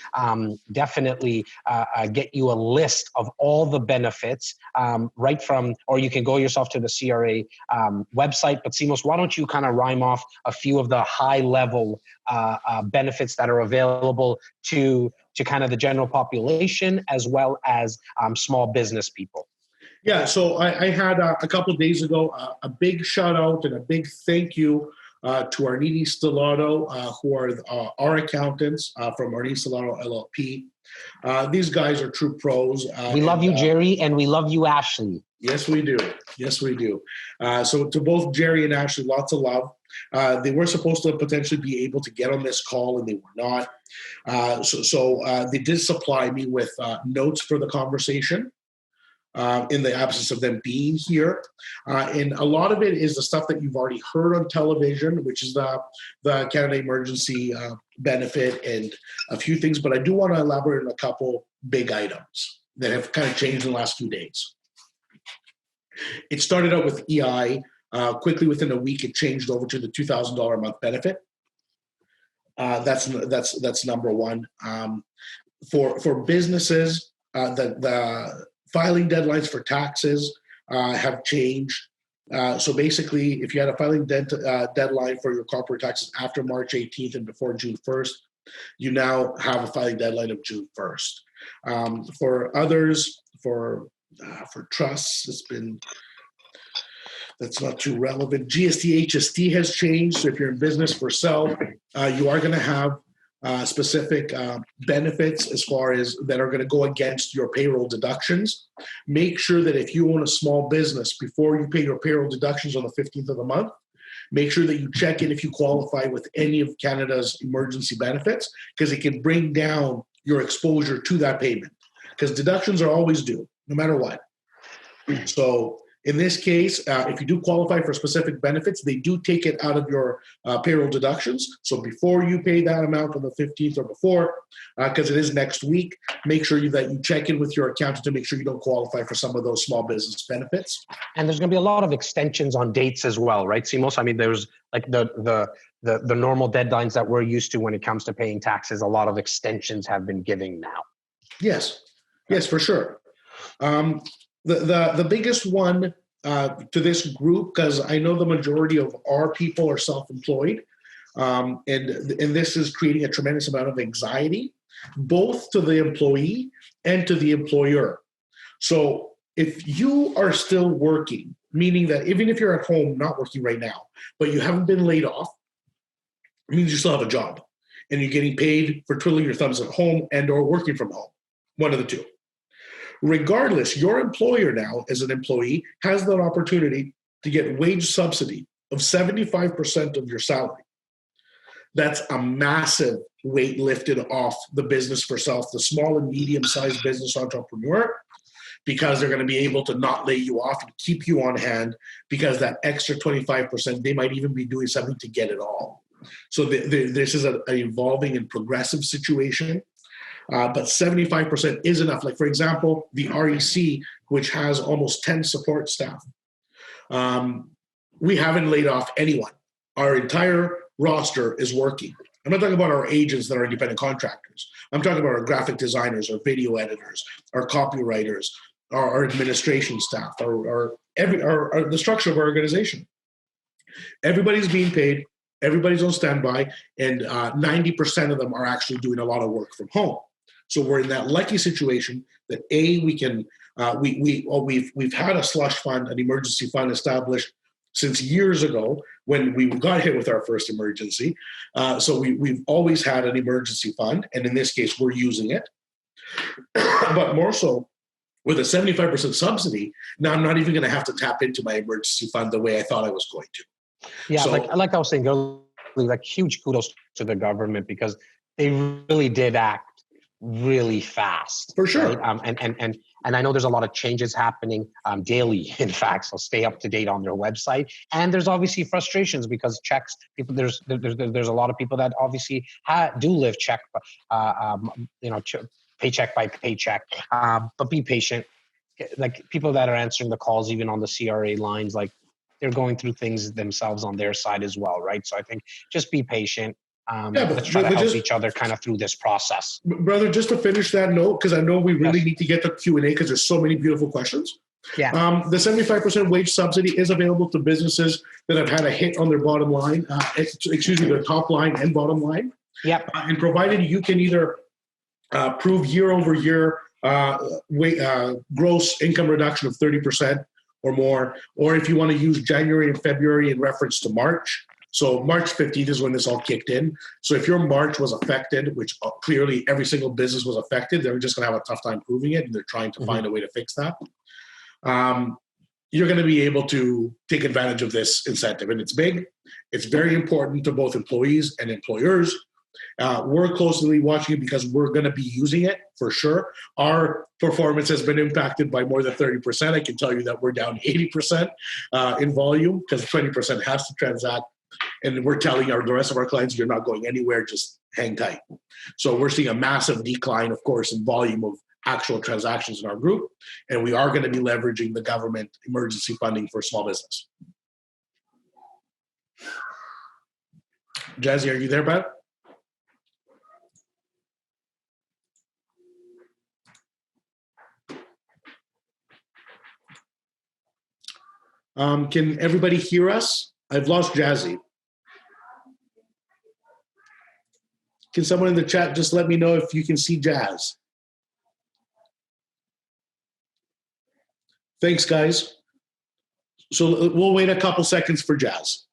get you a list of all the benefits right from, or you can go yourself to the CRA website. But Simos, why don't you kind of rhyme off a few of the high-level benefits that are available to kind of the general population as well as small business people? Yeah, so I had a couple of days ago a big shout out and a big thank you to Arnini Stellato, who are our accountants from Arnini Stellato LLP. These guys are true pros. We love you, Jerry, and we love you, Ashley. Yes, we do. Yes, we do. So to both Jerry and Ashley, lots of love. They were supposed to potentially be able to get on this call, and they were not. So they did supply me with notes for the conversation. in the absence of them being here. And a lot of it is the stuff that you've already heard on television, which is the Canada Emergency benefit and a few things. But I do want to elaborate on a couple big items that have kind of changed in the last few days. It started out with EI. Quickly within a week, it changed over to the $2,000 a month benefit. That's number one. For businesses, the filing deadlines for taxes have changed. So basically, if you had a filing deadline for your corporate taxes after March 18th and before June 1st, you now have a filing deadline of June 1st. For others, for trusts, that's not too relevant. GST, HST has changed. So if you're in business for self, you are going to have specific benefits as far as that are going to go against your payroll deductions. Make sure that if you own a small business, before you pay your payroll deductions on the 15th of the month, make sure that you check in if you qualify with any of Canada's emergency benefits, because it can bring down your exposure to that payment, because deductions are always due, no matter what. So in this case, if you do qualify for specific benefits, they do take it out of your payroll deductions. So before you pay that amount on the 15th or before, because it is next week, make sure that you check in with your accountant to make sure you don't qualify for some of those small business benefits. And there's going to be a lot of extensions on dates as well, right, Simos? I mean, there's like the normal deadlines that we're used to when it comes to paying taxes. A lot of extensions have been given now. Yes, for sure. The biggest one to this group, because I know the majority of our people are self-employed, and this is creating a tremendous amount of anxiety, both to the employee and to the employer. So if you are still working, meaning that even if you're at home not working right now, but you haven't been laid off, it means you still have a job and you're getting paid for twiddling your thumbs at home and or working from home, one of the two. Regardless, your employer now, as an employee, has that opportunity to get wage subsidy of 75% of your salary. That's a massive weight lifted off the business for self, the small and medium-sized business entrepreneur, because they're going to be able to not lay you off and keep you on hand, because that extra 25%, they might even be doing something to get it all. So this is an evolving and progressive situation. But 75% is enough. Like, for example, the REC, which has almost 10 support staff, we haven't laid off anyone. Our entire roster is working. I'm not talking about our agents that are independent contractors. I'm talking about our graphic designers, our video editors, our copywriters, our administration staff, the structure of our organization. Everybody's being paid. Everybody's on standby, and 90% of them are actually doing a lot of work from home. So we're in that lucky situation that we've had a slush fund, an emergency fund established since years ago when we got hit with our first emergency. So we've always had an emergency fund, and in this case, we're using it. But more so, with a 75% subsidy, now I'm not even going to have to tap into my emergency fund the way I thought I was going to. Yeah, so, like I was saying earlier, like huge kudos to the government, because they really did act really fast. For sure. Right? And I know there's a lot of changes happening daily, in fact, so stay up to date on their website. And there's obviously frustrations because checks, people, there's a lot of people that obviously do live paycheck by paycheck, but be patient. Like people that are answering the calls, even on the CRA lines, like they're going through things themselves on their side as well, right? So I think just be patient. Let's try to help each other kind of through this process. Brother, just to finish that note, because I know we really need to get to Q&A because there's so many beautiful questions. Yeah. The 75% wage subsidy is available to businesses that have had a hit on their bottom line, their top line and bottom line. Yep. And provided you can either prove year over year gross income reduction of 30% or more, or if you want to use January and February in reference to March. So March 15th is when this all kicked in. So if your March was affected, which clearly every single business was affected, they're just going to have a tough time proving it, and they're trying to find a way to fix that. You're going to be able to take advantage of this incentive. And it's big. It's very important to both employees and employers. We're closely watching it because we're going to be using it for sure. Our performance has been impacted by more than 30%. I can tell you that we're down 80% in volume because 20% has to transact. And we're telling the rest of our clients, you're not going anywhere, just hang tight. So we're seeing a massive decline, of course, in volume of actual transactions in our group. And we are going to be leveraging the government emergency funding for small business. Jazzy, are you there, bud? Can everybody hear us? I've lost Jazzy. Can someone in the chat just let me know if you can see Jazz? Thanks, guys. So we'll wait a couple seconds for Jazz.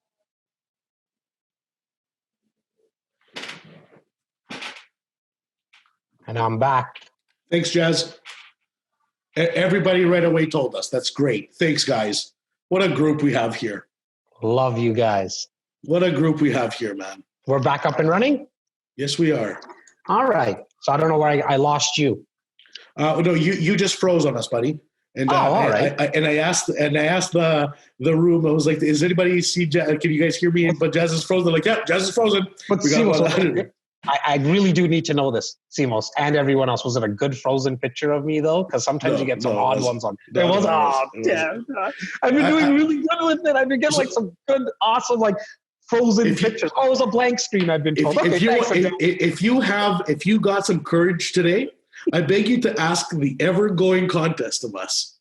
And I'm back. Thanks, Jazz. Everybody right away told us. That's great. Thanks, guys. What a group we have here. Love you guys. What a group we have here, man. We're back up and running? Yes, we are. All right. So I don't know where I lost you. No, you just froze on us, buddy. And all right. I asked the room. I was like, "Is anybody see Jazz? Can you guys hear me?" But Jazz is frozen. Like, yeah, Jazz is frozen. But I really do need to know this, Simos, and everyone else. Was it a good frozen picture of me though? Because sometimes you get some odd ones on. It was. I've been doing really good with it. I've been getting like some good, awesome like frozen pictures. Oh, it was a blank screen. I've been told. If you got some courage today, I beg you to ask the ever-going contest of us.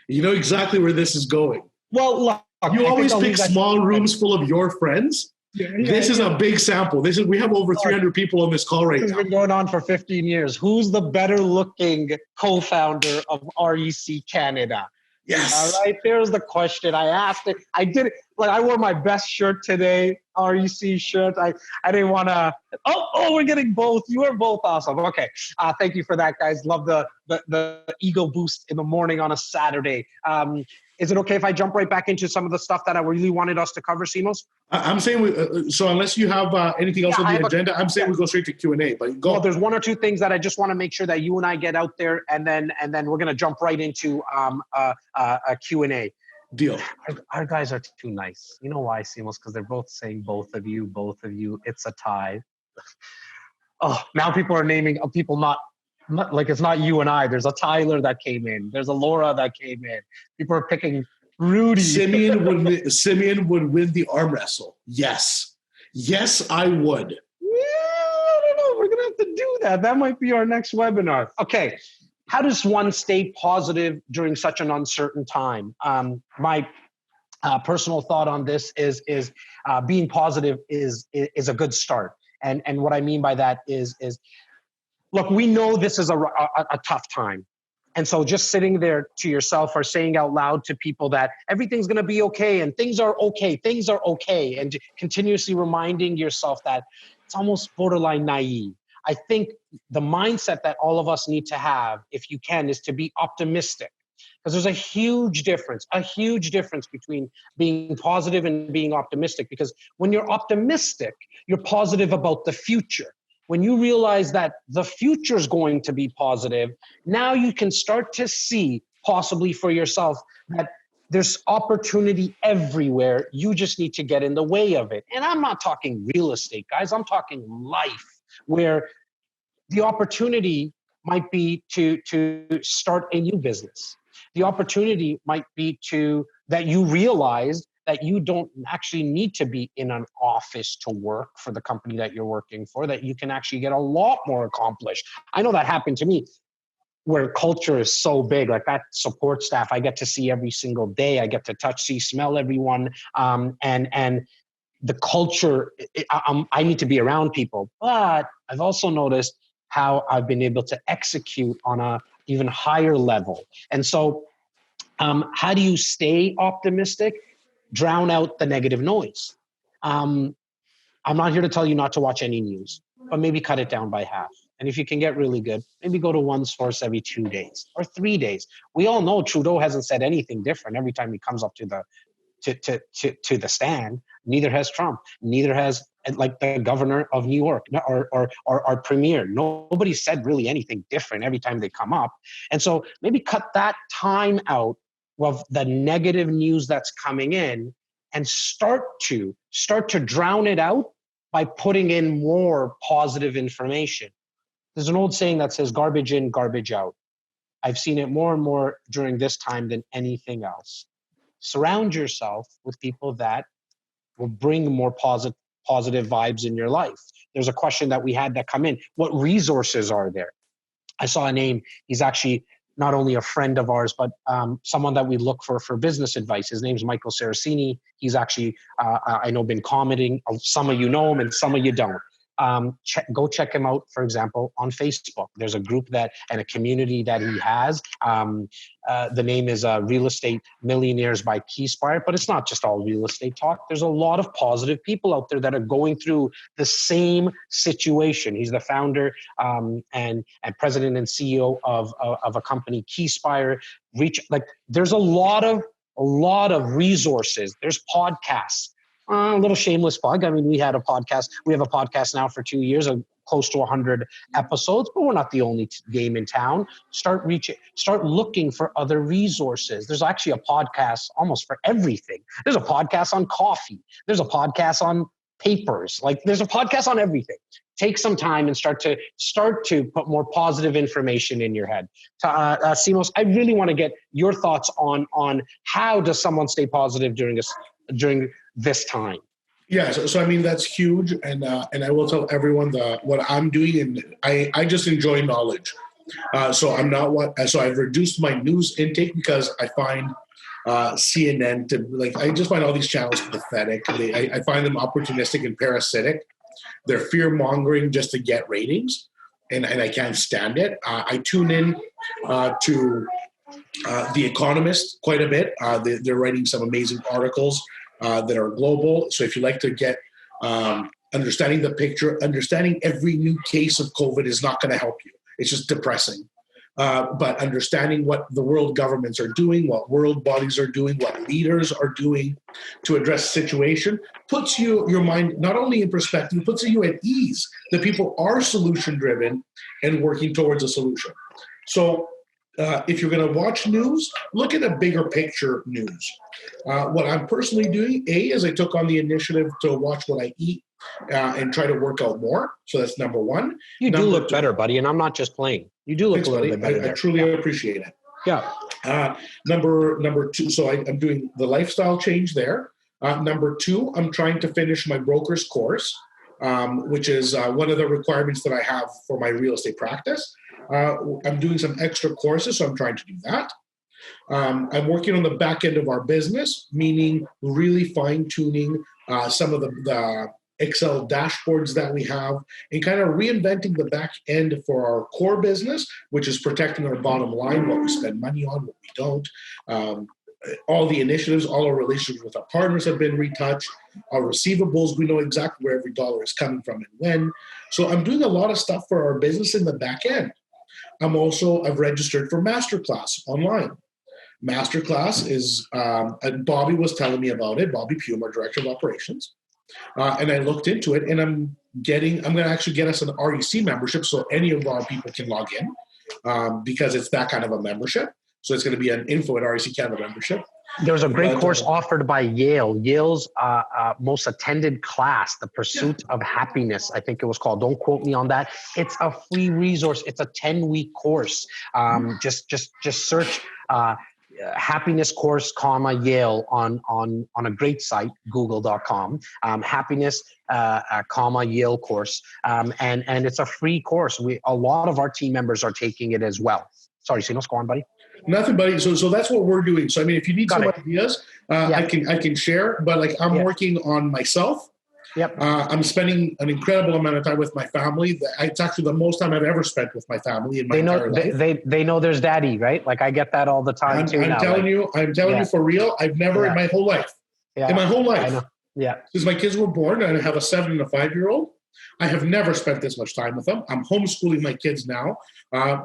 You know exactly where this is going. Well, look, you always pick small rooms full of your friends. This is a big sample. We have over 300 people on this call right now. This has been going on for 15 years. Who's the better looking co-founder of REC Canada? Yes. All right, there's the question. I asked it. I did it. Like I wore my best shirt today, REC shirt. I didn't want to. Oh, we're getting both. You are both awesome. Okay, thank you for that, guys. Love the ego boost in the morning on a Saturday. Is it okay if I jump right back into some of the stuff that I really wanted us to cover, Simos? I'm saying so. Unless you have anything else on the agenda, I'm saying we go straight to Q&A. But go. Well, there's one or two things that I just want to make sure that you and I get out there, and then we're gonna jump right into a Q&A. Deal. Our guys are too nice. You know why, Simos? Because they're both saying both of you. It's a tie. Oh, now people are naming people not like it's not you and I. There's a Tyler that came in. There's a Laura that came in. People are picking Rudy. Simeon would win the arm wrestle. Yes, I would. Yeah, I don't know. We're gonna have to do that. That might be our next webinar. Okay. How does one stay positive during such an uncertain time? My personal thought on this is being positive is a good start. And what I mean by that is look, we know this is a tough time. And so just sitting there to yourself or saying out loud to people that everything's going to be okay and things are okay, and continuously reminding yourself that it's almost borderline naive. I think the mindset that all of us need to have, if you can, is to be optimistic. Because there's a huge difference between being positive and being optimistic. Because when you're optimistic, you're positive about the future. When you realize that the future is going to be positive, now you can start to see possibly for yourself that there's opportunity everywhere. You just need to get in the way of it. And I'm not talking real estate, guys. I'm talking life, where the opportunity might be to start a new business. The opportunity might be that you realize that you don't actually need to be in an office to work for the company that you're working for, that you can actually get a lot more accomplished. I know that happened to me, where culture is so big, like that support staff I get to see every single day. I get to touch, see, smell everyone. And the culture, I need to be around people. But I've also noticed how I've been able to execute on a even higher level. And so how do you stay optimistic? Drown out the negative noise. I'm not here to tell you not to watch any news, but maybe cut it down by half. And if you can get really good, maybe go to one source every 2 days or 3 days. We all know Trudeau hasn't said anything different every time he comes up to to the stand. Neither has Trump. Neither has like the governor of New York or our premier. Nobody said really anything different every time they come up. And so maybe cut that time out of the negative news that's coming in and start to drown it out by putting in more positive information. There's an old saying that says garbage in, garbage out. I've seen it more and more during this time than anything else. Surround yourself with people that will bring more positive vibes in your life. There's a question that we had that come in. What resources are there? I saw a name. He's actually not only a friend of ours, but someone that we look for business advice. His name's Michael Saracini. He's actually, I know, been commenting. Some of you know him and some of you don't. Go check him out, for example, on Facebook. There's a group and a community that he has. The name is Real Estate Millionaires by Keyspire, but it's not just all real estate talk. There's a lot of positive people out there that are going through the same situation. He's the founder and president and CEO of a company, Keyspire. There's a lot of resources. There's podcasts. A little shameless plug. I mean, we have a podcast now for 2 years, close to 100 episodes, but we're not the only game in town. Start looking for other resources. There's actually a podcast almost for everything. There's a podcast on coffee. There's a podcast on papers. Like there's a podcast on everything. Take some time and start to put more positive information in your head. Simos, I really want to get your thoughts on how does someone stay positive during this time. Yeah, so I mean that's huge, and I will tell everyone what I'm doing, and I just enjoy knowledge. So I've reduced my news intake because I find CNN I just find all these channels pathetic. I find them opportunistic and parasitic. They're fear mongering just to get ratings, and I can't stand it. I tune in to The Economist quite a bit. They're writing some amazing articles that are global. So if you like to get understanding the picture, understanding every new case of COVID is not going to help you. It's just depressing. But understanding what the world governments are doing, what world bodies are doing, what leaders are doing to address the situation puts your mind not only in perspective, puts you at ease that people are solution-driven and working towards a solution. So if you're going to watch news, look at a bigger picture news. What I'm personally doing, is I took on the initiative to watch what I eat and try to work out more. So that's number one. You do look better, buddy, and I'm not just playing. You do look a little bit better. I truly appreciate it. Yeah. Number two, so I'm doing the lifestyle change there. Number two, I'm trying to finish my broker's course, which is one of the requirements that I have for my real estate practice. I'm doing some extra courses, so I'm trying to do that. I'm working on the back end of our business, meaning really fine-tuning some of the Excel dashboards that we have and kind of reinventing the back end for our core business, which is protecting our bottom line, what we spend money on, what we don't. All the initiatives, all our relationships with our partners have been retouched. Our receivables, we know exactly where every dollar is coming from and when. So I'm doing a lot of stuff for our business in the back end. I've registered for Masterclass online. Masterclass is, and Bobby was telling me about it, Bobby Pume, our Director of Operations. And I looked into it, and I'm going to actually get us an REC membership so any of our people can log in because it's that kind of a membership. So it's going to be an info at REC Canada membership. There's a great course offered by Yale's most attended class, The Pursuit of Happiness, I think it was called. Don't quote me on that. It's a free resource. It's a 10-week course. Just search happiness course, Yale on a great site, google.com, happiness, Yale course. And it's a free course. A lot of our team members are taking it as well. Sorry, Simos, go on, buddy. Nothing, buddy. So that's what we're doing. So I mean, if you need some ideas, I can share. But I'm working on myself. Yep. I'm spending an incredible amount of time with my family. It's actually the most time I've ever spent with my family in my entire life. They know there's daddy, right? Like I get that all the time too. I'm telling you for real. I've never in my whole life. Yeah. In my whole life. I know. Yeah. Since my kids were born, and I have a 7 and a 5-year-old. I have never spent this much time with them. I'm homeschooling my kids now.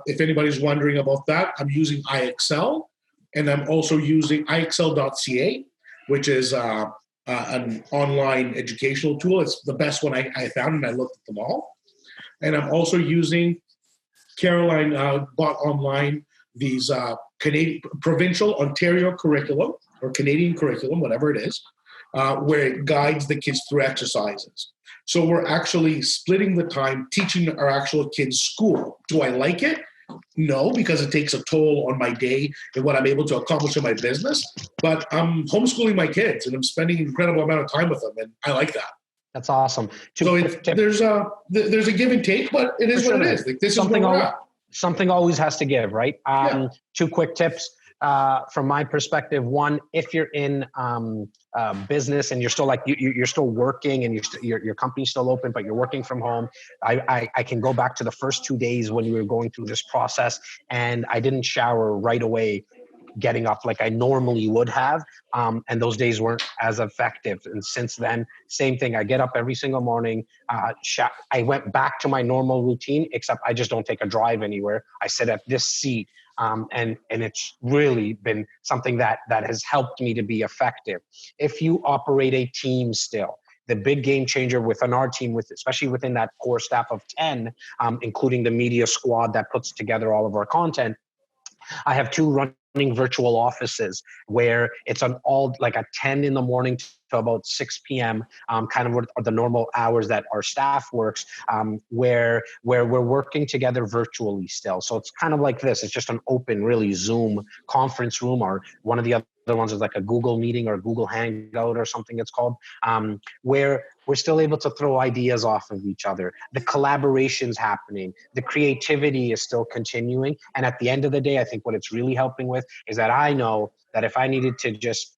If anybody's wondering about that, I'm using iExcel, and I'm also using iExcel.ca. which is an online educational tool. It's the best one I found, and I looked at them all. And I'm also using Caroline bought online these Canadian provincial Ontario curriculum or Canadian curriculum, whatever it is, where it guides the kids through exercises. So we're actually splitting the time teaching our actual kids school. Do I like it? No, because it takes a toll on my day and what I'm able to accomplish in my business. But I'm homeschooling my kids and I'm spending an incredible amount of time with them, and I like that. That's awesome. So there's a give and take, but it is what it is. Like, this is where we're at. Something always has to give, right? Two quick tips from my perspective. One, if you're in business and you're still you're still working and your company's still open, but you're working from home, I can go back to the first 2 days when we were going through this process, and I didn't shower right away getting up like I normally would have. And those days weren't as effective. And since then, same thing. I get up every single morning. I went back to my normal routine, except I just don't take a drive anywhere. I sit at this seat. And it's really been something that has helped me to be effective. If you operate a team still, the big game changer within our team, especially within that core staff of 10, including the media squad that puts together all of our content, I have two running virtual offices where it's at 10 in the morning to about 6 p.m. Kind of the normal hours that our staff works, where we're working together virtually still. So it's kind of like this. It's just an open, really Zoom conference room, or one of the other ones is like a Google meeting or Google Hangout or something it's called, where we're still able to throw ideas off of each other. The collaboration's happening. The creativity is still continuing. And at the end of the day, I think what it's really helping with is that I know that if I needed to just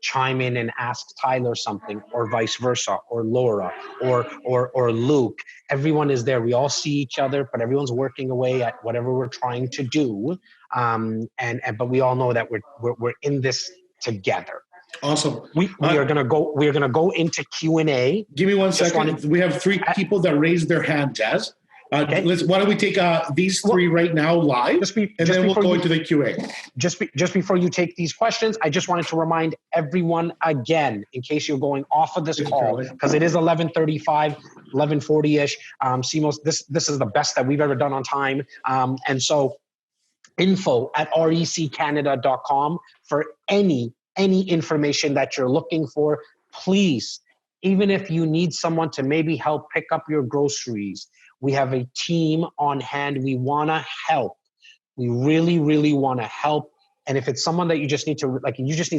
chime in and ask Tyler something, or vice versa, or Laura, or Luke, everyone is there. We all see each other, but everyone's working away at whatever we're trying to do. But we all know that we're in this together. Awesome. We are gonna go into Q&A. Give me 1 second. We have 3 people that raised their hand, Jas. Okay. Why don't we take these 3 right now live, and then we'll go into the Q&A. Just before you take these questions, I just wanted to remind everyone again, in case you're going off of this call, because it is 11:35, 11:40-ish. Simos, this is the best that we've ever done on time. And so info@reccanada.com for any information that you're looking for. Please, even if you need someone to maybe help pick up your groceries, we have a team on hand. We want to help. We really, really want to help. And if it's someone that you just need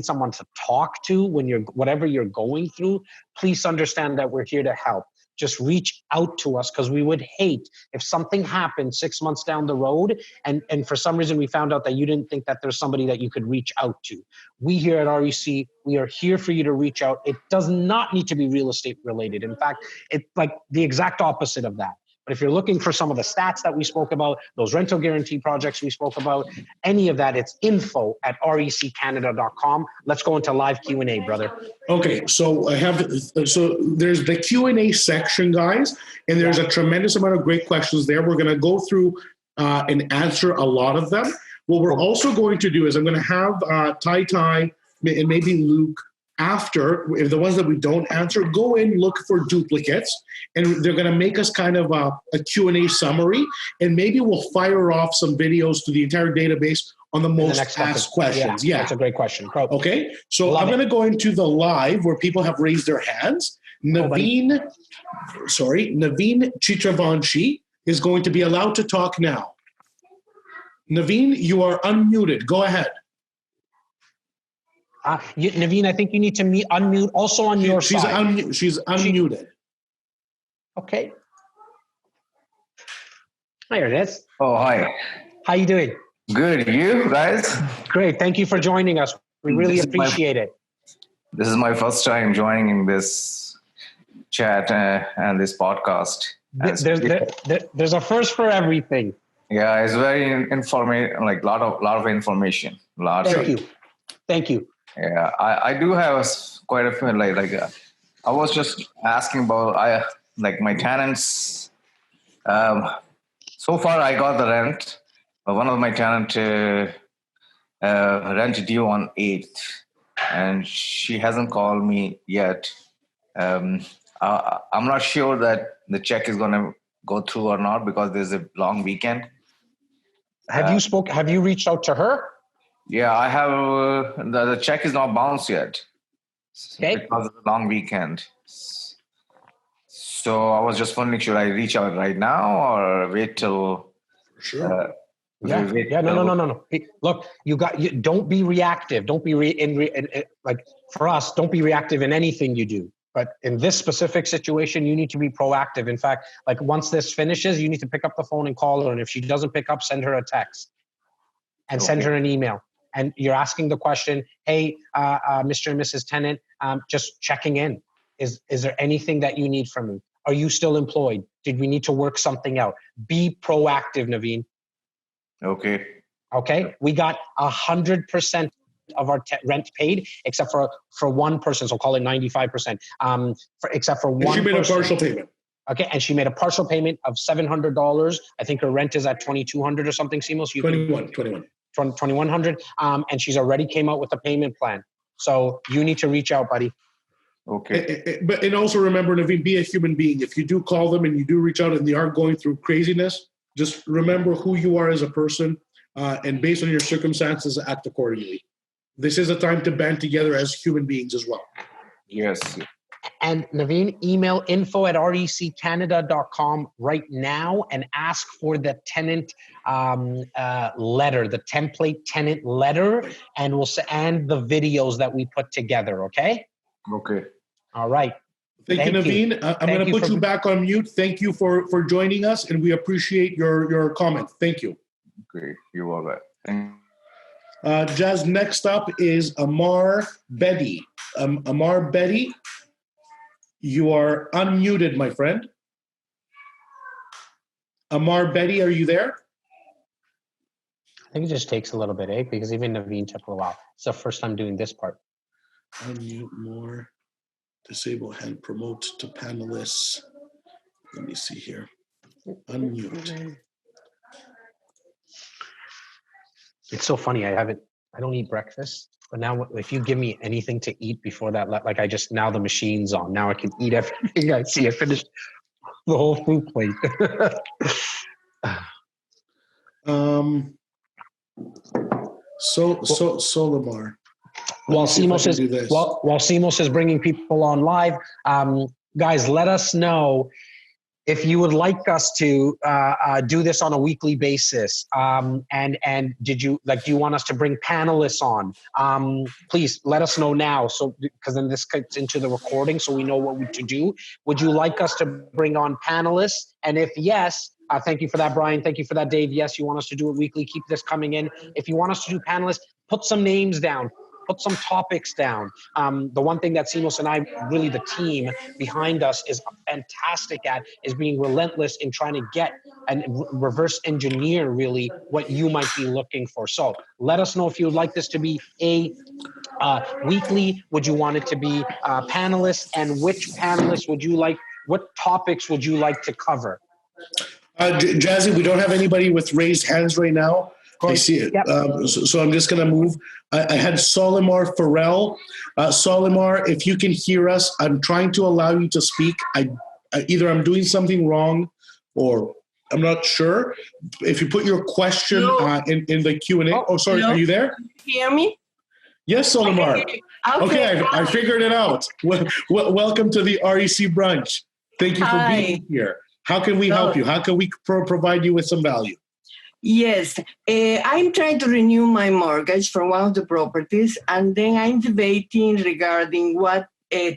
someone to talk to when whatever you're going through, please understand that we're here to help. Just reach out to us, because we would hate if something happened 6 months down the road and for some reason we found out that you didn't think that there's somebody that you could reach out to. We here at REC, we are here for you to reach out. It does not need to be real estate related. In fact, it's like the exact opposite of that. But if you're looking for some of the stats that we spoke about, those rental guarantee projects we spoke about, any of that, it's info@reccanada.com. Let's go into live Q&A, brother. Okay, so there's the Q&A section, guys, and there's a tremendous amount of great questions there. We're going to go through and answer a lot of them. What we're also going to do is I'm going to have Ty and maybe Luke, after, if the ones that we don't answer, go in, look for duplicates, and they're going to make us kind of a Q&A summary, and maybe we'll fire off some videos to the entire database on the most asked questions. Yeah, that's a great question. Okay, so I'm going to go into the live where people have raised their hands. Naveen Chitravanshi is going to be allowed to talk now. Naveen, you are unmuted. Go ahead. Naveen, I think you need to unmute also on your side. She's unmuted. Okay. There it is. Oh, hi. How you doing? Good. You guys? Great. Thank you for joining us. We really appreciate it. This is my first time joining in this chat and this podcast. There's a first for everything. Yeah, it's very informative, like lot of information. Thank you. Yeah, I do have quite a few, I was just asking about my tenants. So far I got the rent. One of my tenant rent due on 8th. and she hasn't called me yet. I'm not sure that the check is going to go through or not because there's a long weekend. Have you reached out to her? Yeah, I have. The check is not bounced yet. Okay. Because of the long weekend. So I was just wondering, should I reach out right now or wait till? Sure. No. Hey, look, don't be reactive. Don't be like for us. Don't be reactive in anything you do. But in this specific situation, you need to be proactive. In fact, like once this finishes, you need to pick up the phone and call her. And if she doesn't pick up, send her a text and send her an email. And you're asking the question, hey, Mr. and Mrs. Tenant, just checking in. Is there anything that you need from me? Are you still employed? Did we need to work something out? Be proactive, Naveen. Okay. We got 100% of our rent paid, except for one person. So call it 95%. Except for one. She made person. A partial payment. Okay, and she made a partial payment of $700. I think her rent is at $2,200 or something. Simos, 2,100. And she's already came out with a payment plan. So you need to reach out, buddy. Okay. But also remember, Naveen, be a human being. If you do call them and you do reach out and they aren't going through craziness, just remember who you are as a person, and based on your circumstances, act accordingly. This is a time to band together as human beings as well. Yes. And Naveen, email info@reccanada.com right now and ask for the tenant letter, the template tenant letter, and and the videos that we put together. Okay. Okay. All right. Thank you, Naveen. I'm going to put you back on mute. Thank you for joining us, and we appreciate your comment. Thank you. Great. You're all right. Thank you. Jas, next up is Amar Betty. Amar Betty, you are unmuted, my friend. Amar Betty, are you there? I think it just takes a little bit, because even Naveen took a while. It's the first time doing this part. Unmute more. Disable hand promote to panelists. Let me see here. Unmute. It's so funny. I don't eat breakfast, but now if you give me anything to eat before that, like now the machine's on. Now I can eat everything I see. I finished the whole food plate. Solimar. While Simos is bringing people on live, guys, let us know if you would like us to do this on a weekly basis. And do you want us to bring panelists on? Please let us know now. So, because then this gets into the recording, so we know what to do. Would you like us to bring on panelists? And if yes, thank you for that, Brian. Thank you for that, Dave. Yes, you want us to do it weekly. Keep this coming in. If you want us to do panelists, put some names down. Put some topics down. The one thing that Simos and I, really the team behind us, is fantastic at is being relentless in trying to get and reverse engineer really what you might be looking for. So let us know if you would like this to be a weekly. Would you want it to be panelists? And which panelists would you like? What topics would you like to cover? Jazzy, we don't have anybody with raised hands right now. I see it. Yep. So I'm just going to move. I had Solimar Farrell. Solimar, if you can hear us, I'm trying to allow you to speak. Either I'm doing something wrong or I'm not sure. If you put your question in the Q&A. Oh, sorry. Hello? Are you there? Can you hear me? Yes, Solimar. Okay, I figured it out. Welcome to the REC Brunch. Thank you for being here. How can we help you? How can we provide you with some value? Yes, I'm trying to renew my mortgage for one of the properties, and then I'm debating regarding what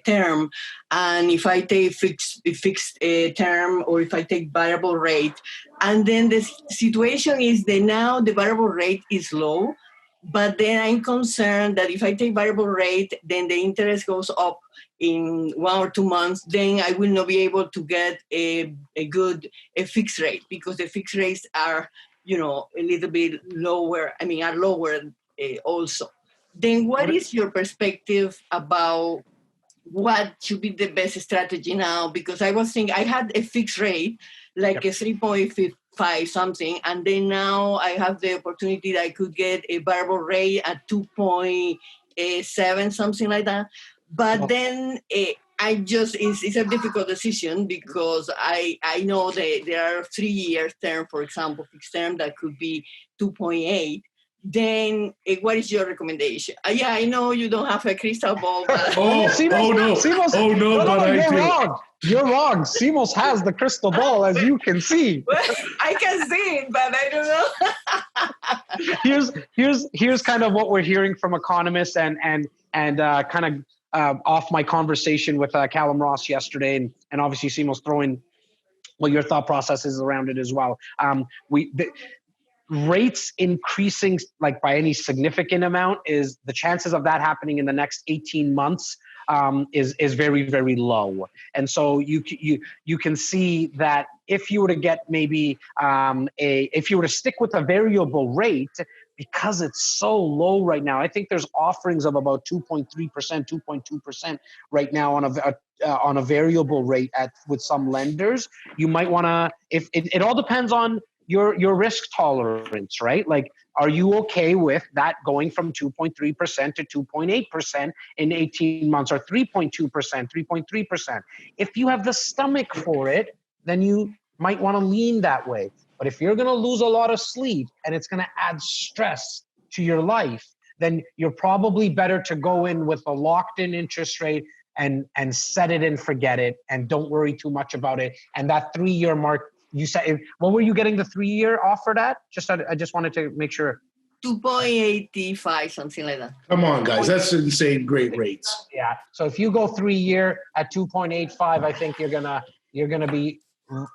term, and if I take fixed term or if I take variable rate. And then the situation is that now the variable rate is low, but then I'm concerned that if I take variable rate, then the interest goes up in 1 or 2 months, then I will not be able to get a good fixed rate, because the fixed rates are a little bit lower, are lower also. Then what is your perspective about what should be the best strategy now? Because I was thinking, I had a fixed rate, like a 3.55 something, and then now I have the opportunity that I could get a variable rate at 2.8 7, something like that. But then it's a difficult decision because I know that there are 3-year term, for example, fixed term that could be 2.8. Then what is your recommendation? Yeah, I know you don't have a crystal ball. But Simos, but I do. Wrong. You're wrong. Simos has the crystal ball, as you can see. I can see it, but I don't know. Here's kind of what we're hearing from economists and kind of off my conversation with Callum Ross yesterday, and obviously Simos throwing your thought processes around it as well. Rates increasing like by any significant amount is the chances of that happening in the next 18 months is very, very low. And so you can see that if you were to get maybe if you were to stick with a variable rate, because it's so low right now, I think there's offerings of about 2.3%, 2.2% right now on a variable rate with some lenders. You might want to, if it all depends on your risk tolerance, right? Like, are you okay with that going from 2.3% to 2.8% in 18 months, or 3.2%, 3.3%? If you have the stomach for it, then you might want to lean that way. But if you're going to lose a lot of sleep and it's going to add stress to your life, then you're probably better to go in with a locked-in interest rate and set it and forget it, and don't worry too much about it. And that 3-year mark, you said, what were you getting the 3-year offered at? I just wanted to make sure. 2.85, something like that. Come on, guys. That's insane. Great rates. Yeah. So if you go 3-year at 2.85, I think you're gonna be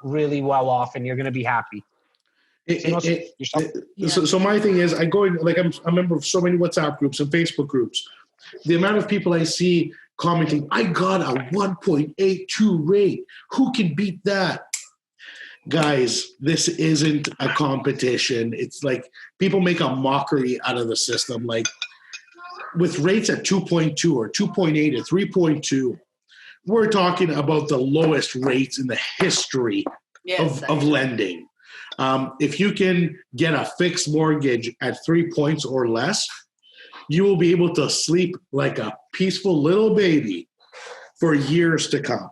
really well off, and you're gonna be happy. So my thing is, I'm a member of so many WhatsApp groups and Facebook groups. The amount of people I see commenting, I got a 1.82 rate. Who can beat that? Guys, this isn't a competition. It's like people make a mockery out of the system. Like with rates at 2.2 or 2.8 or 3.2, we're talking about the lowest rates in the history of lending. If you can get a fixed mortgage at 3 points or less, you will be able to sleep like a peaceful little baby for years to come.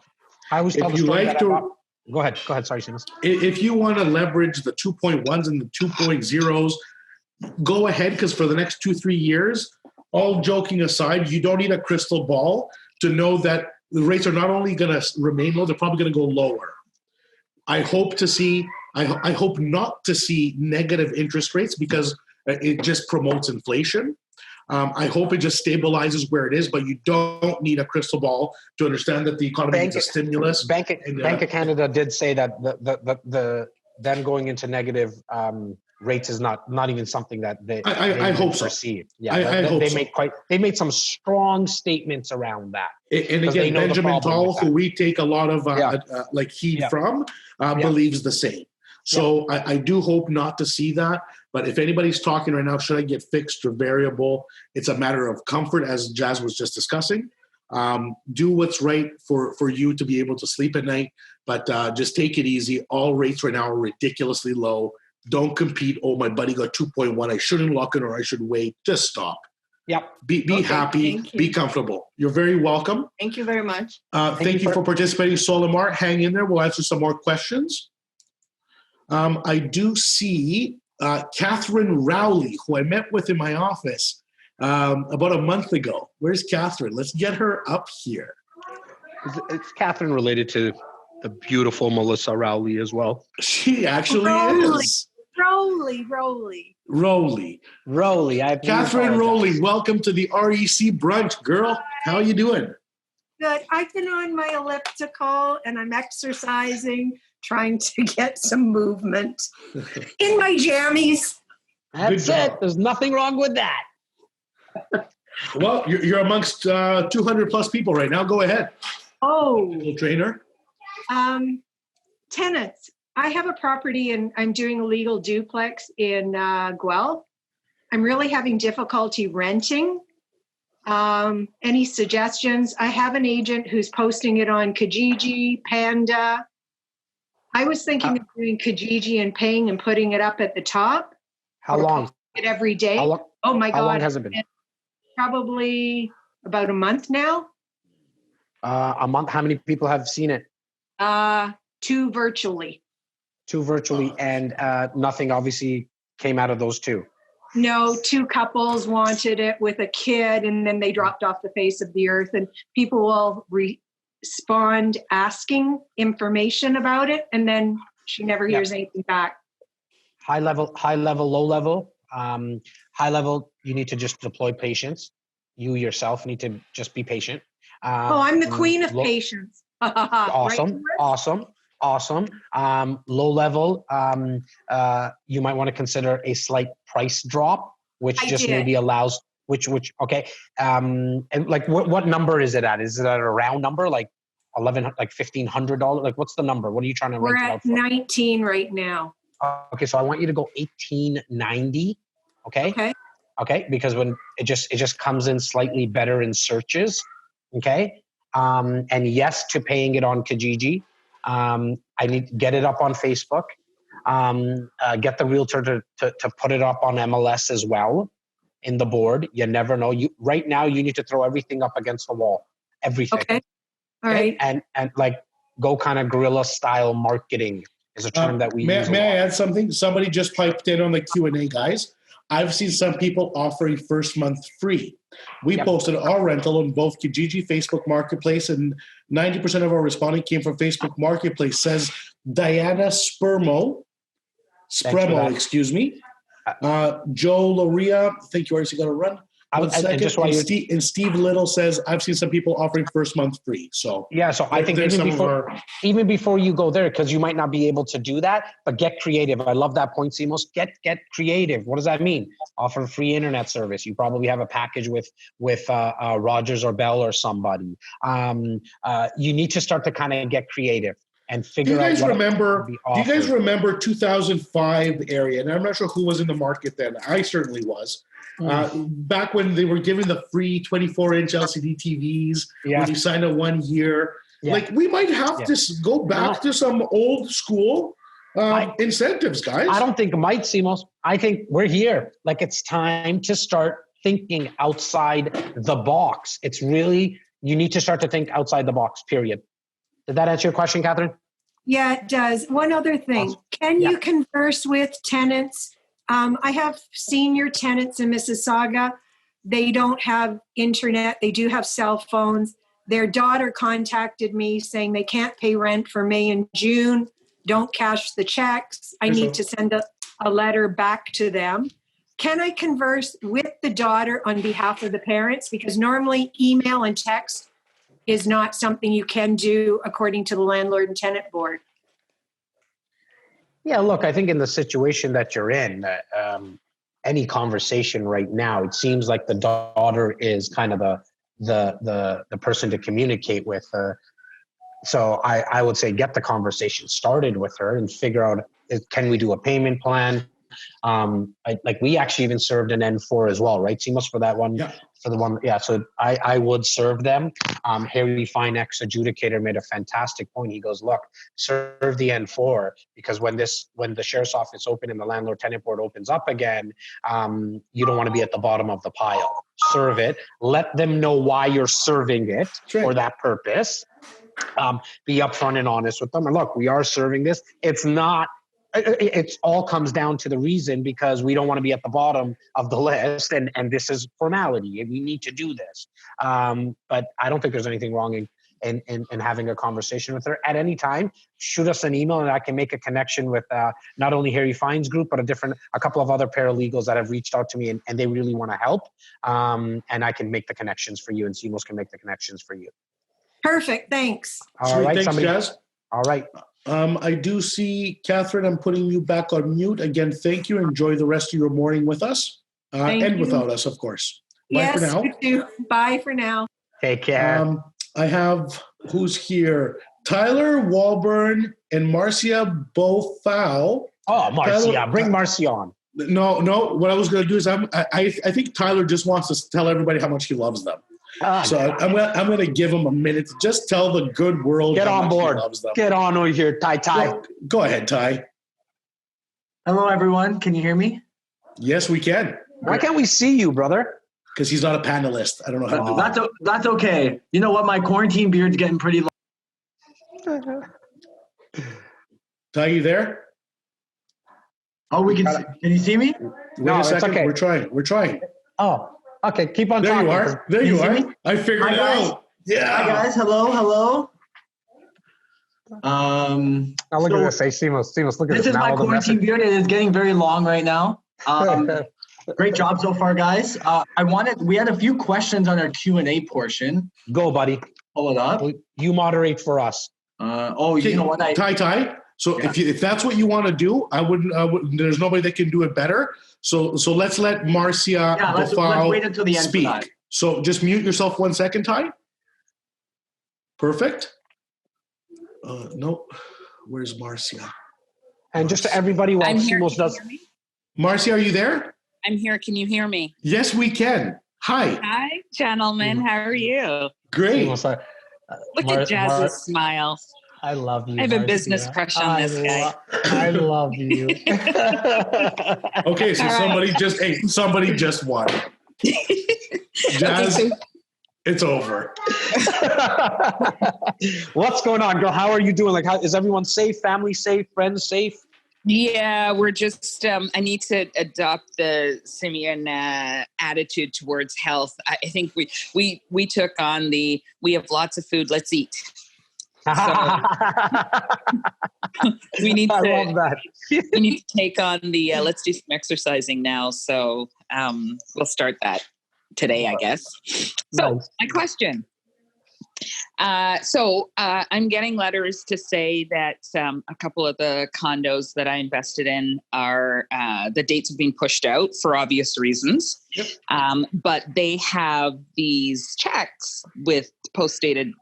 I was if you like to. Go ahead. Sorry, Simos. If you want to leverage the 2.1s and the 2.0s, go ahead, because for the next 2-3 years, all joking aside, you don't need a crystal ball to know that the rates are not only going to remain low, they're probably going to go lower. I hope not to see negative interest rates, because it just promotes inflation. I hope it just stabilizes where it is, but you don't need a crystal ball to understand that the economy needs a stimulus. Bank of Canada did say that the them going into negative rates is not even something that they hope so. Foresee. Yeah, they made some strong statements around that. And again, Benjamin Tall, who we take a lot of heat from, believes the same. So I do hope not to see that. But if anybody's talking right now, should I get fixed or variable? It's a matter of comfort, as Jas was just discussing. Do what's right for you to be able to sleep at night. But just take it easy. All rates right now are ridiculously low. Don't compete. Oh, my buddy got 2.1. I shouldn't lock it, or I should wait. Just stop. Yep. Be happy. Be comfortable. You're very welcome. Thank you very much. Thank you for participating, Solimar. Hang in there. We'll answer some more questions. I do see Catherine Rowley, who I met with in my office about a month ago. Where's Catherine? Let's get her up here. It's Catherine related to the beautiful Melissa Rowley as well. She actually is. Rowley. Catherine Rowley, welcome to the REC Brunch, girl. How are you doing? Good. I've been on my elliptical and I'm exercising, trying to get some movement in my jammies. That's it. There's nothing wrong with that. Well, you're amongst 200 plus people right now. Go ahead. Oh. Little trainer. Tenant. I have a property and I'm doing a legal duplex in Guelph. I'm really having difficulty renting. Any suggestions? I have an agent who's posting it on Kijiji, Panda. I was thinking of doing Kijiji and paying and putting it up at the top. How long? It every day. Oh my God. How long has it been? probably about a month now. A month. How many people have seen it? 2 virtually. 2 virtually, and nothing obviously came out of those 2. No, 2 couples wanted it with a kid, and then they dropped off the face of the earth. And people will respond asking information about it, and then she never hears anything back. High level, low level. High level, you need to just deploy patience. You yourself need to just be patient. I'm the queen of patience. Awesome, right? awesome. Low level, you might want to consider a slight price drop, which maybe allows, okay. And like, what number is it at? Is it at a round number, like $1,500? Like, what's the number? What are you trying to rent it out for? We're at 19 right now. Okay, so I want you to go $1,890. Okay, because when it just comes in slightly better in searches. Okay, and yes to paying it on Kijiji. I need to get it up on Facebook. Get the realtor to put it up on MLS as well in the board. You never know. Right now you need to throw everything up against the wall. Everything. Okay. All right. And like go kind of guerrilla style marketing is a term that we use. May I add something? Somebody just piped in on the Q&A, guys. I've seen some people offering first month free. We posted our rental on both Kijiji, Facebook Marketplace, and 90% of our responding came from Facebook Marketplace, says Diana Spremo, excuse me. Joe Loria, thank you, Artie, got to run. One second. And Steve Little says, I've seen some people offering first month free. So so I think even before you go there, because you might not be able to do that, but get creative. I love that point, Simos. Get creative. What does that mean? Offer free internet service. You probably have a package with Rogers or Bell or somebody. You need to start to kind of get creative and figure out. Do you guys remember 2005 area? And I'm not sure who was in the market then. I certainly was. Back when they were giving the free 24-inch LCD TVs, when you sign a 1 year, like we might have to go back to some old school incentives, guys. I don't think it might, Simos. I think we're here. Like, it's time to start thinking outside the box. It's really, you need to start to think outside the box, period. Did that answer your question, Catherine? Yeah, it does. One other thing. Awesome. Can you converse with tenants? I have senior tenants in Mississauga. They don't have internet. They do have cell phones. Their daughter contacted me saying they can't pay rent for May and June. Don't cash the checks. I need to send a letter back to them. Can I converse with the daughter on behalf of the parents? Because normally email and text is not something you can do according to the landlord and tenant board. Yeah, look, I think in the situation that you're in, any conversation right now, it seems like the daughter is kind of the person to communicate with. So I would say get the conversation started with her and figure out, can we do a payment plan? We actually even served an N4 as well, right, Simos, for that one? Yeah. For the one, so I would serve them. Harry Fine, ex-adjudicator, made a fantastic point. He goes, look, serve the N4, because when the sheriff's office open and the landlord-tenant board opens up again, you don't want to be at the bottom of the pile. Serve it. Let them know why you're serving it for that purpose. Be upfront and honest with them. And look, we are serving this. It all comes down to the reason, because we don't want to be at the bottom of the list, and this is formality. We need to do this. But I don't think there's anything wrong in having a conversation with her at any time. Shoot us an email, and I can make a connection with not only Harry Fine's group, but a couple of other paralegals that have reached out to me, and they really want to help. And I can make the connections for you, and Simos can make the connections for you. Perfect. Thanks. All right. Thanks, Jas. All right. I do see, Catherine, I'm putting you back on mute. Again, thank you. Enjoy the rest of your morning with us and without us, of course. Bye for now. You too. Bye for now. Take care. I have, who's here? Tyler Walburn and Marcia Bofau. Oh, Marcia. Bring Marcia on. No. What I was going to do is I think Tyler just wants to tell everybody how much he loves them. I'm gonna give him a minute to just tell the good world. Get on board. Get on over here, Ty. Go ahead, Ty. Hello, everyone. Can you hear me? Yes, we can. Why can't we see you, brother? because he's not a panelist. I don't know how to do that. That's okay. You know what? My quarantine beard's getting pretty long. Ty, you there? Oh, can you see me? Wait a second. okay. We're trying. Oh, okay. Keep on There talking. you are. There you are. I figured it out. Yeah. Hi guys. Hello. Now look at this. Hey, Simos, look at this. This is my quarantine beard. It is getting very long right now. Great job so far, guys. We had a few questions on our Q&A portion. Go, buddy. Pull it up. You moderate for us. You know what? Ty. So if that's what you want to do, I wouldn't. There's nobody that can do it better. So let's let Marcia let's wait until the end speak. for that. So just mute yourself 1 second, Ty. Perfect. No, where's Marcia? And just to everybody, while Simos does. Marcia, are you there? I'm here. Can you hear me? Yes, we can. Hi. Hi, gentlemen. How are you? Great. Simos, Look at Jas's smile. I love you. I have a business crush on this guy. I love you. Okay, so somebody just won. Jas, it's over. What's going on, girl? How are you doing? Like, is everyone safe? Family safe? Friends safe? Yeah, we're just, I need to adopt the simian attitude towards health. I think we took on we have lots of food, let's eat. So we need love that. We need to take on the let's do some exercising now. So we'll start that today, I guess. So Nice. my question. I'm getting letters to say that a couple of the condos that I invested in are the dates have been pushed out for obvious reasons. Yep. But they have these checks with post-dated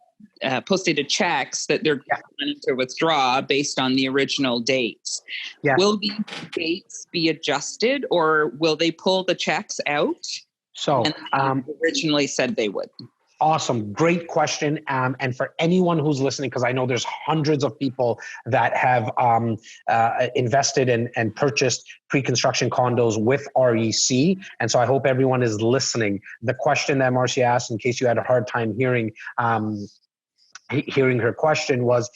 checks that they're planning to withdraw based on the original dates. Yeah. Will these dates be adjusted, or will they pull the checks out? So, And originally said they would. Awesome. Great question. And for anyone who's listening, because I know there's hundreds of people that have invested in and purchased pre-construction condos with REC. And so I hope everyone is listening. The question that Marcia asked, in case you had a hard time hearing her question, was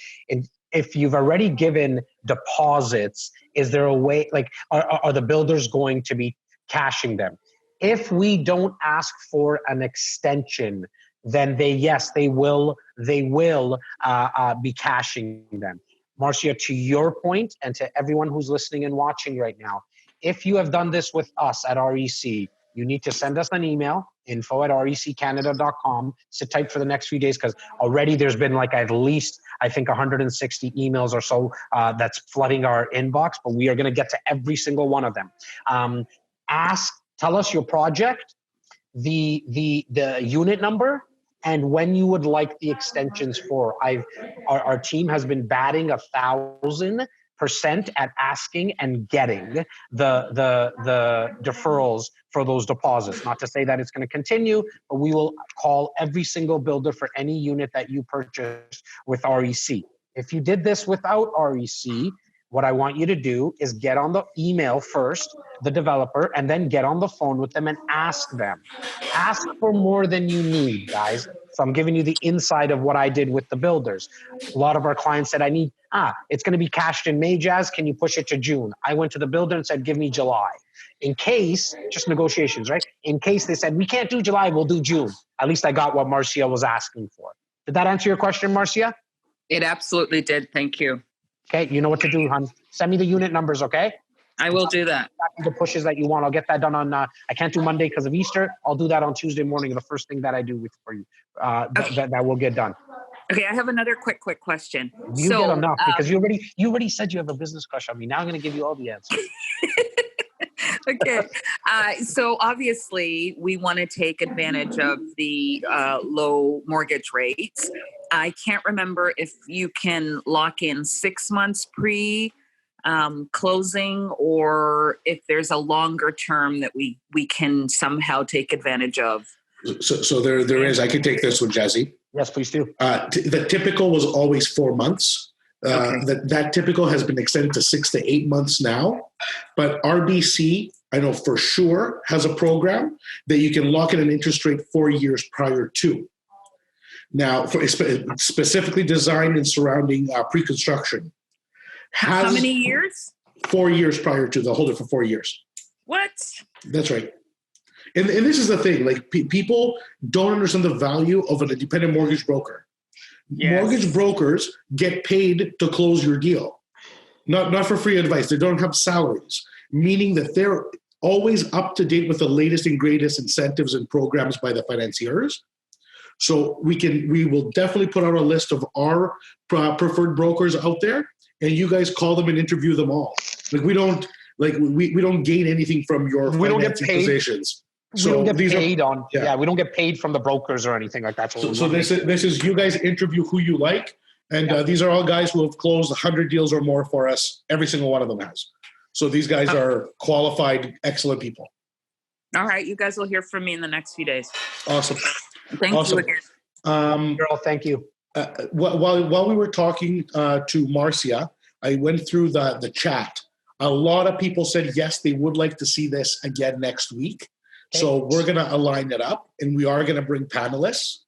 if you've already given deposits, is there a way, like, are the builders going to be cashing them? If we don't ask for an extension, then they will be cashing them. Marcia, to your point, and to everyone who's listening and watching right now, if you have done this with us at REC, you need to send us an email, info@reccanada.com. Sit tight for the next few days, because already there's been like at least, I think, 160 emails or so that's flooding our inbox, but we are going to get to every single one of them. Tell us your project, the unit number, and when you would like the extensions for. Our team has been batting 1,000% at asking and getting the deferrals for those deposits. Not to say that it's going to continue, but we will call every single builder for any unit that you purchased with REC. If you did this without REC, what I want you to do is get on the email first, the developer, and then get on the phone with them and ask them. Ask for more than you need, guys. So I'm giving you the inside of what I did with the builders. A lot of our clients said, it's going to be cashed in May, Jas. Can you push it to June? I went to the builder and said, give me July. In case, just negotiations, right? In case they said, we can't do July, we'll do June. At least I got what Marcia was asking for. Did that answer your question, Marcia? It absolutely did. Thank you. Okay, you know what to do, hon. Send me the unit numbers, okay? I will do that. The pushes that you want. I'll get that done on, I can't do Monday because of Easter. I'll do that on Tuesday morning, the first thing that I do for you. That will get done. Okay, I have another quick question. You get enough because you already said you have a business crush on me. Now I'm going to give you all the answers. Okay. So obviously we want to take advantage of the low mortgage rates. I can't remember if you can lock in 6 months closing, or if there's a longer term that we can somehow take advantage of. So there is. I can take this one, Jazzy. Yes, please do. The typical was always 4 months. Okay. That typical has been extended to 6 to 8 months now. But RBC I know for sure, has a program that you can lock in an interest rate 4 years prior to. Now, specifically designed and surrounding pre-construction. How many years? 4 years prior to. They'll hold it for 4 years. What? That's right. And this is the thing. Like people don't understand the value of an independent mortgage broker. Yes. Mortgage brokers get paid to close your deal, not for free advice. They don't have salaries, meaning that they're always up to date with the latest and greatest incentives and programs by the financiers. So we will definitely put out a list of our preferred brokers out there, and you guys call them and interview them all. Like we don't gain anything from your financing positions. So we don't get paid we don't get paid from the brokers or anything like that. So this is you guys interview who you like, and these are all guys who have closed 100 deals or more for us. Every single one of them has. So these guys are qualified, excellent people. All right, you guys will hear from me in the next few days. Awesome. Thank you again. Girl, thank you. While we were talking to Marcia, I went through the chat. A lot of people said yes, they would like to see this again next week. So we're going to align it up, and we are going to bring panelists.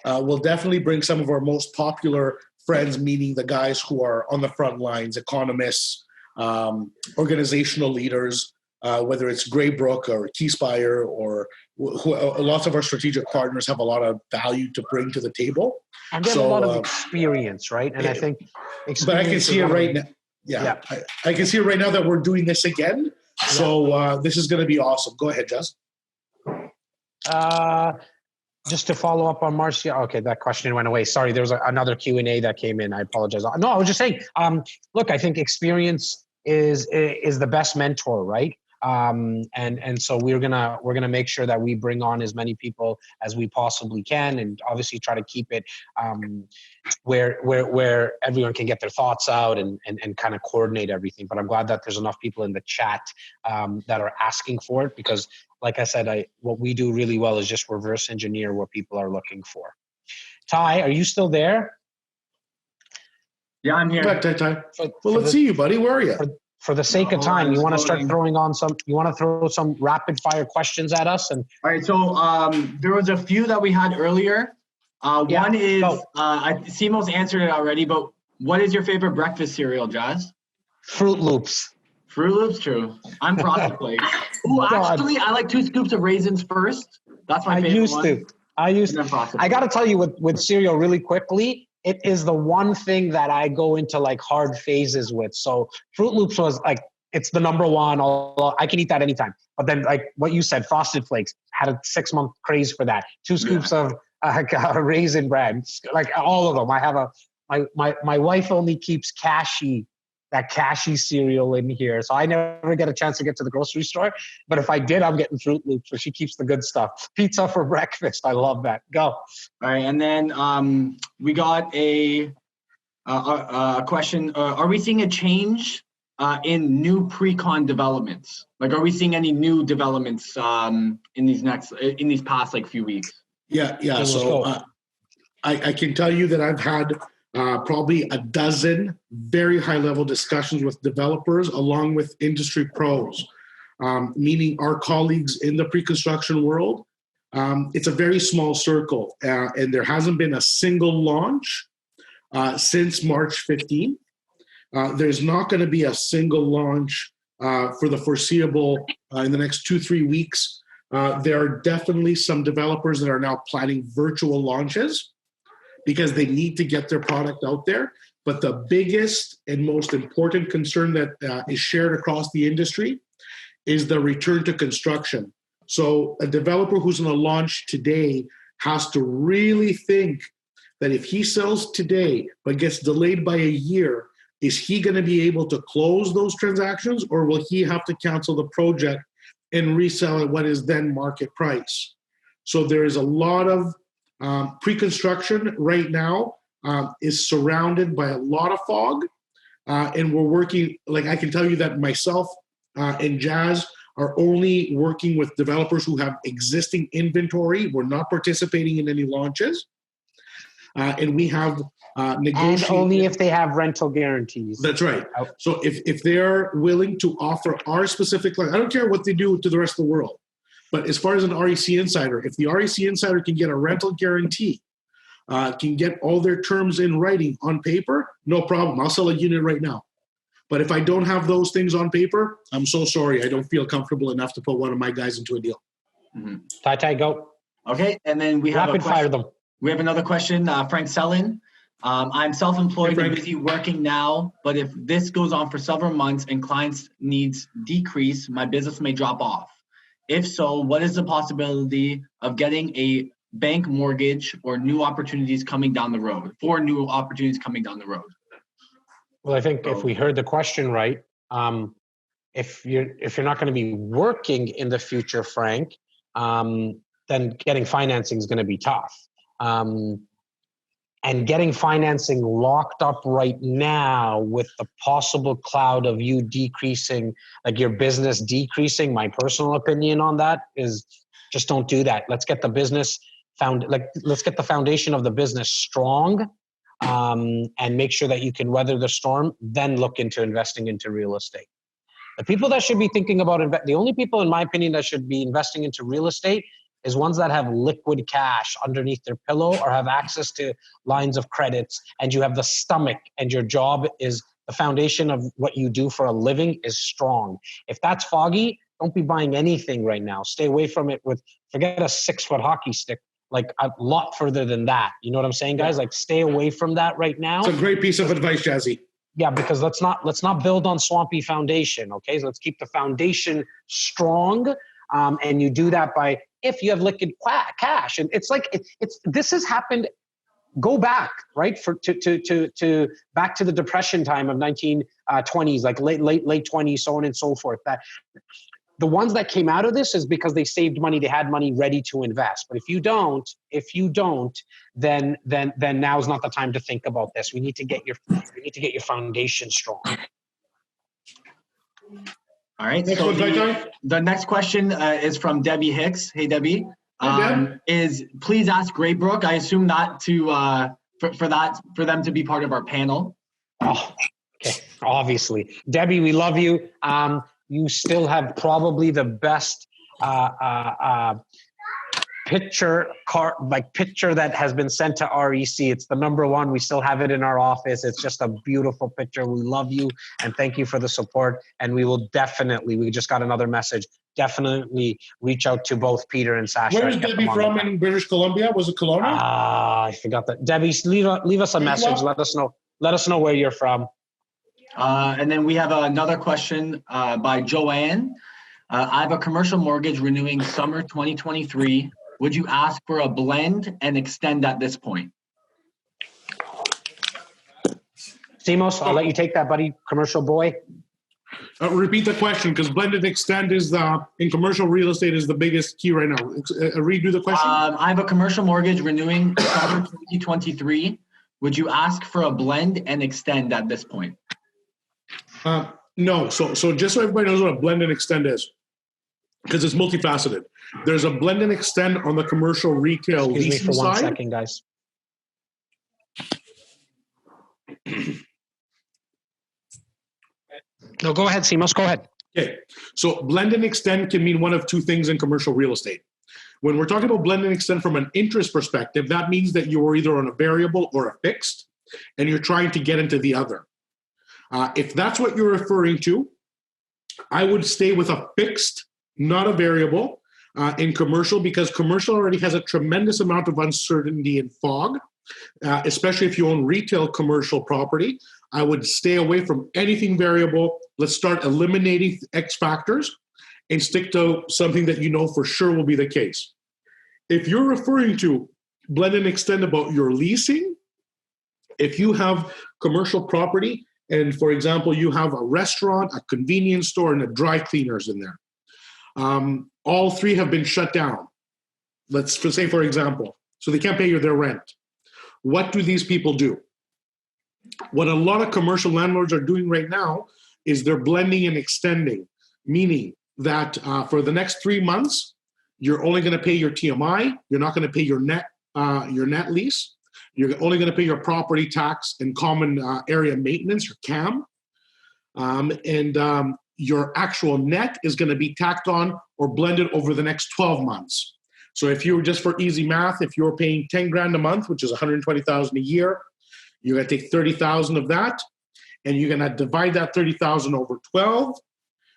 We'll definitely bring some of our most popular friends, meaning the guys who are on the front lines, economists, organizational leaders, whether it's Graybrook or Keyspire or lots of our strategic partners have a lot of value to bring to the table. And they have a lot of experience, right? And I think but I can see it right now. Yeah. I can see it right now that we're doing this again. So this is going to be awesome. Go ahead, Jas. Just to follow up on Marcia. Okay, that question went away. Sorry, there was another Q&A that came in. I apologize. No, I was just saying, look, I think experience is the best mentor, right? And so we're gonna make sure that we bring on as many people as we possibly can, and obviously try to keep it where everyone can get their thoughts out and kind of coordinate everything. But I'm glad that there's enough people in the chat that are asking for it, because like I said, what we do really well is just reverse engineer what people are looking for. Ty, are you still there? Yeah, I'm here. Ty. Let's see you, buddy. Where are you? For the sake of time, you want to start throwing on some. You want to throw some rapid fire questions at us, and all right. So there was a few that we had earlier. One is Simos answered it already, but what is your favorite breakfast cereal, Jas? Fruit Loops. Fruit Loops, true. I'm Frosted Flakes. Oh, actually, I like 2 scoops of raisins first. That's my favorite one. I used to. I got to tell you, with cereal, really quickly, it is the one thing that I go into like hard phases with. So Fruit Loops was like, it's the number one. I can eat that anytime. But then like what you said, Frosted Flakes, had a 6-month craze for that. 2 scoops of raisin bread, like all of them. I have my wife only keeps that cashy cereal in here. So I never get a chance to get to the grocery store. But if I did, I'm getting Fruit Loops. So she keeps the good stuff. Pizza for breakfast. I love that. Go. All right. And then we got a question. Are we seeing a change in new pre-con developments? Like, are we seeing any new developments in these past like few weeks? Yeah. So I can tell you that I've had probably a dozen very high-level discussions with developers along with industry pros, meaning our colleagues in the pre-construction world. It's a very small circle, and there hasn't been a single launch since March 15th. There's not going to be a single launch for the foreseeable in the next 2-3 weeks. There are definitely some developers that are now planning virtual launches because they need to get their product out there. But the biggest and most important concern that is shared across the industry is the return to construction. So a developer who's going to launch today has to really think that if he sells today but gets delayed by a year, is he going to be able to close those transactions, or will he have to cancel the project and resell at what is then market price? So there is a lot of pre-construction right now is surrounded by a lot of fog, and we're working, like I can tell you that myself and Jas are only working with developers who have existing inventory. We're not participating in any launches. And we have And only if they have rental guarantees. That's right. So if they're willing to offer our specific, I don't care what they do to the rest of the world, but as far as an REC insider, if the REC insider can get a rental guarantee, can get all their terms in writing on paper, no problem. I'll sell a unit right now. But if I don't have those things on paper, I'm so sorry. I don't feel comfortable enough to put one of my guys into a deal. Tai, go. Okay, and then we have rapid fire them. We have another question. Frank Sellin. I'm self-employed and busy working now, but if this goes on for several months and clients' needs decrease, my business may drop off. If so, what is the possibility of getting a bank mortgage or new opportunities coming down the road? Well, I think if we heard the question right, if you're not going to be working in the future, Frank, then getting financing is going to be tough. And getting financing locked up right now with the possible cloud of you decreasing, like your business decreasing, my personal opinion on that is just don't do that. Let's get the business let's get the foundation of the business strong, and make sure that you can weather the storm, then look into investing into real estate. The people that should be thinking about the only people, in my opinion, that should be investing into real estate is ones that have liquid cash underneath their pillow or have access to lines of credits, and you have the stomach, and your job is the foundation of what you do for a living is strong. If that's foggy, don't be buying anything right now. Stay away from it forget a 6-foot hockey stick, like a lot further than that. You know what I'm saying, guys? Like stay away from that right now. It's a great piece of advice, Jazzy. Yeah, because let's not build on swampy foundation. Okay, so let's keep the foundation strong, and you do that by if you have liquid cash. And it's like this has happened. Go back right to back to the Depression time of 1920s, like late 20s, so on and so forth. That the ones that came out of this is because they saved money, they had money ready to invest. But if you don't, then now's not the time to think about this. We need to get your foundation strong. All right. So the next question is from Debbie Hicks. Hey, Debbie. Is please ask Graybrook. I assume that for them to be part of our panel. Oh, okay. Obviously, Debbie, we love you. You still have probably the best picture that has been sent to REC. It's the number one. We still have it in our office. It's just a beautiful picture. We love you and thank you for the support. And we will definitely, we just got another message, definitely reach out to both Peter and Sasha. Where is Debbie from in British Columbia? Was it Kelowna? I forgot that. Debbie, leave us a message. Let us know where you're from. And then we have another question by Joanne. I have a commercial mortgage renewing summer 2023. Would you ask for a blend and extend at this point? Simos, I'll let you take that, buddy. Commercial boy. Repeat the question, because blend and extend is in commercial real estate is the biggest key right now. Redo the question. I have a commercial mortgage renewing summer 2023. Would you ask for a blend and extend at this point? No. So just so everybody knows what a blend and extend is, because it's multifaceted. There's a blend and extend on the commercial retail leasing side. Excuse me for 1 second, guys. No, go ahead, Simos. Go ahead. Okay. So blend and extend can mean one of two things in commercial real estate. When we're talking about blend and extend from an interest perspective, that means that you are either on a variable or a fixed, and you're trying to get into the other. If that's what you're referring to, I would stay with a fixed, not a variable, in commercial, because commercial already has a tremendous amount of uncertainty and fog, especially if you own retail commercial property. I would stay away from anything variable. Let's start eliminating X factors and stick to something that you know for sure will be the case. If you're referring to blend and extend about your leasing, if you have commercial property, and for example, you have a restaurant, a convenience store, and a dry cleaners in there. All three have been shut down. Let's say, for example, so they can't pay you their rent. What do these people do? What a lot of commercial landlords are doing right now is they're blending and extending, meaning that for the next 3 months, you're only going to pay your TMI. You're not going to pay your net lease. You're only going to pay your property tax and common area maintenance, or CAM. Your actual net is going to be tacked on or blended over the next 12 months. So if you were, just for easy math, if you're paying 10 grand a month, which is 120,000 a year, you're going to take 30,000 of that, and you're going to divide that 30,000 over 12,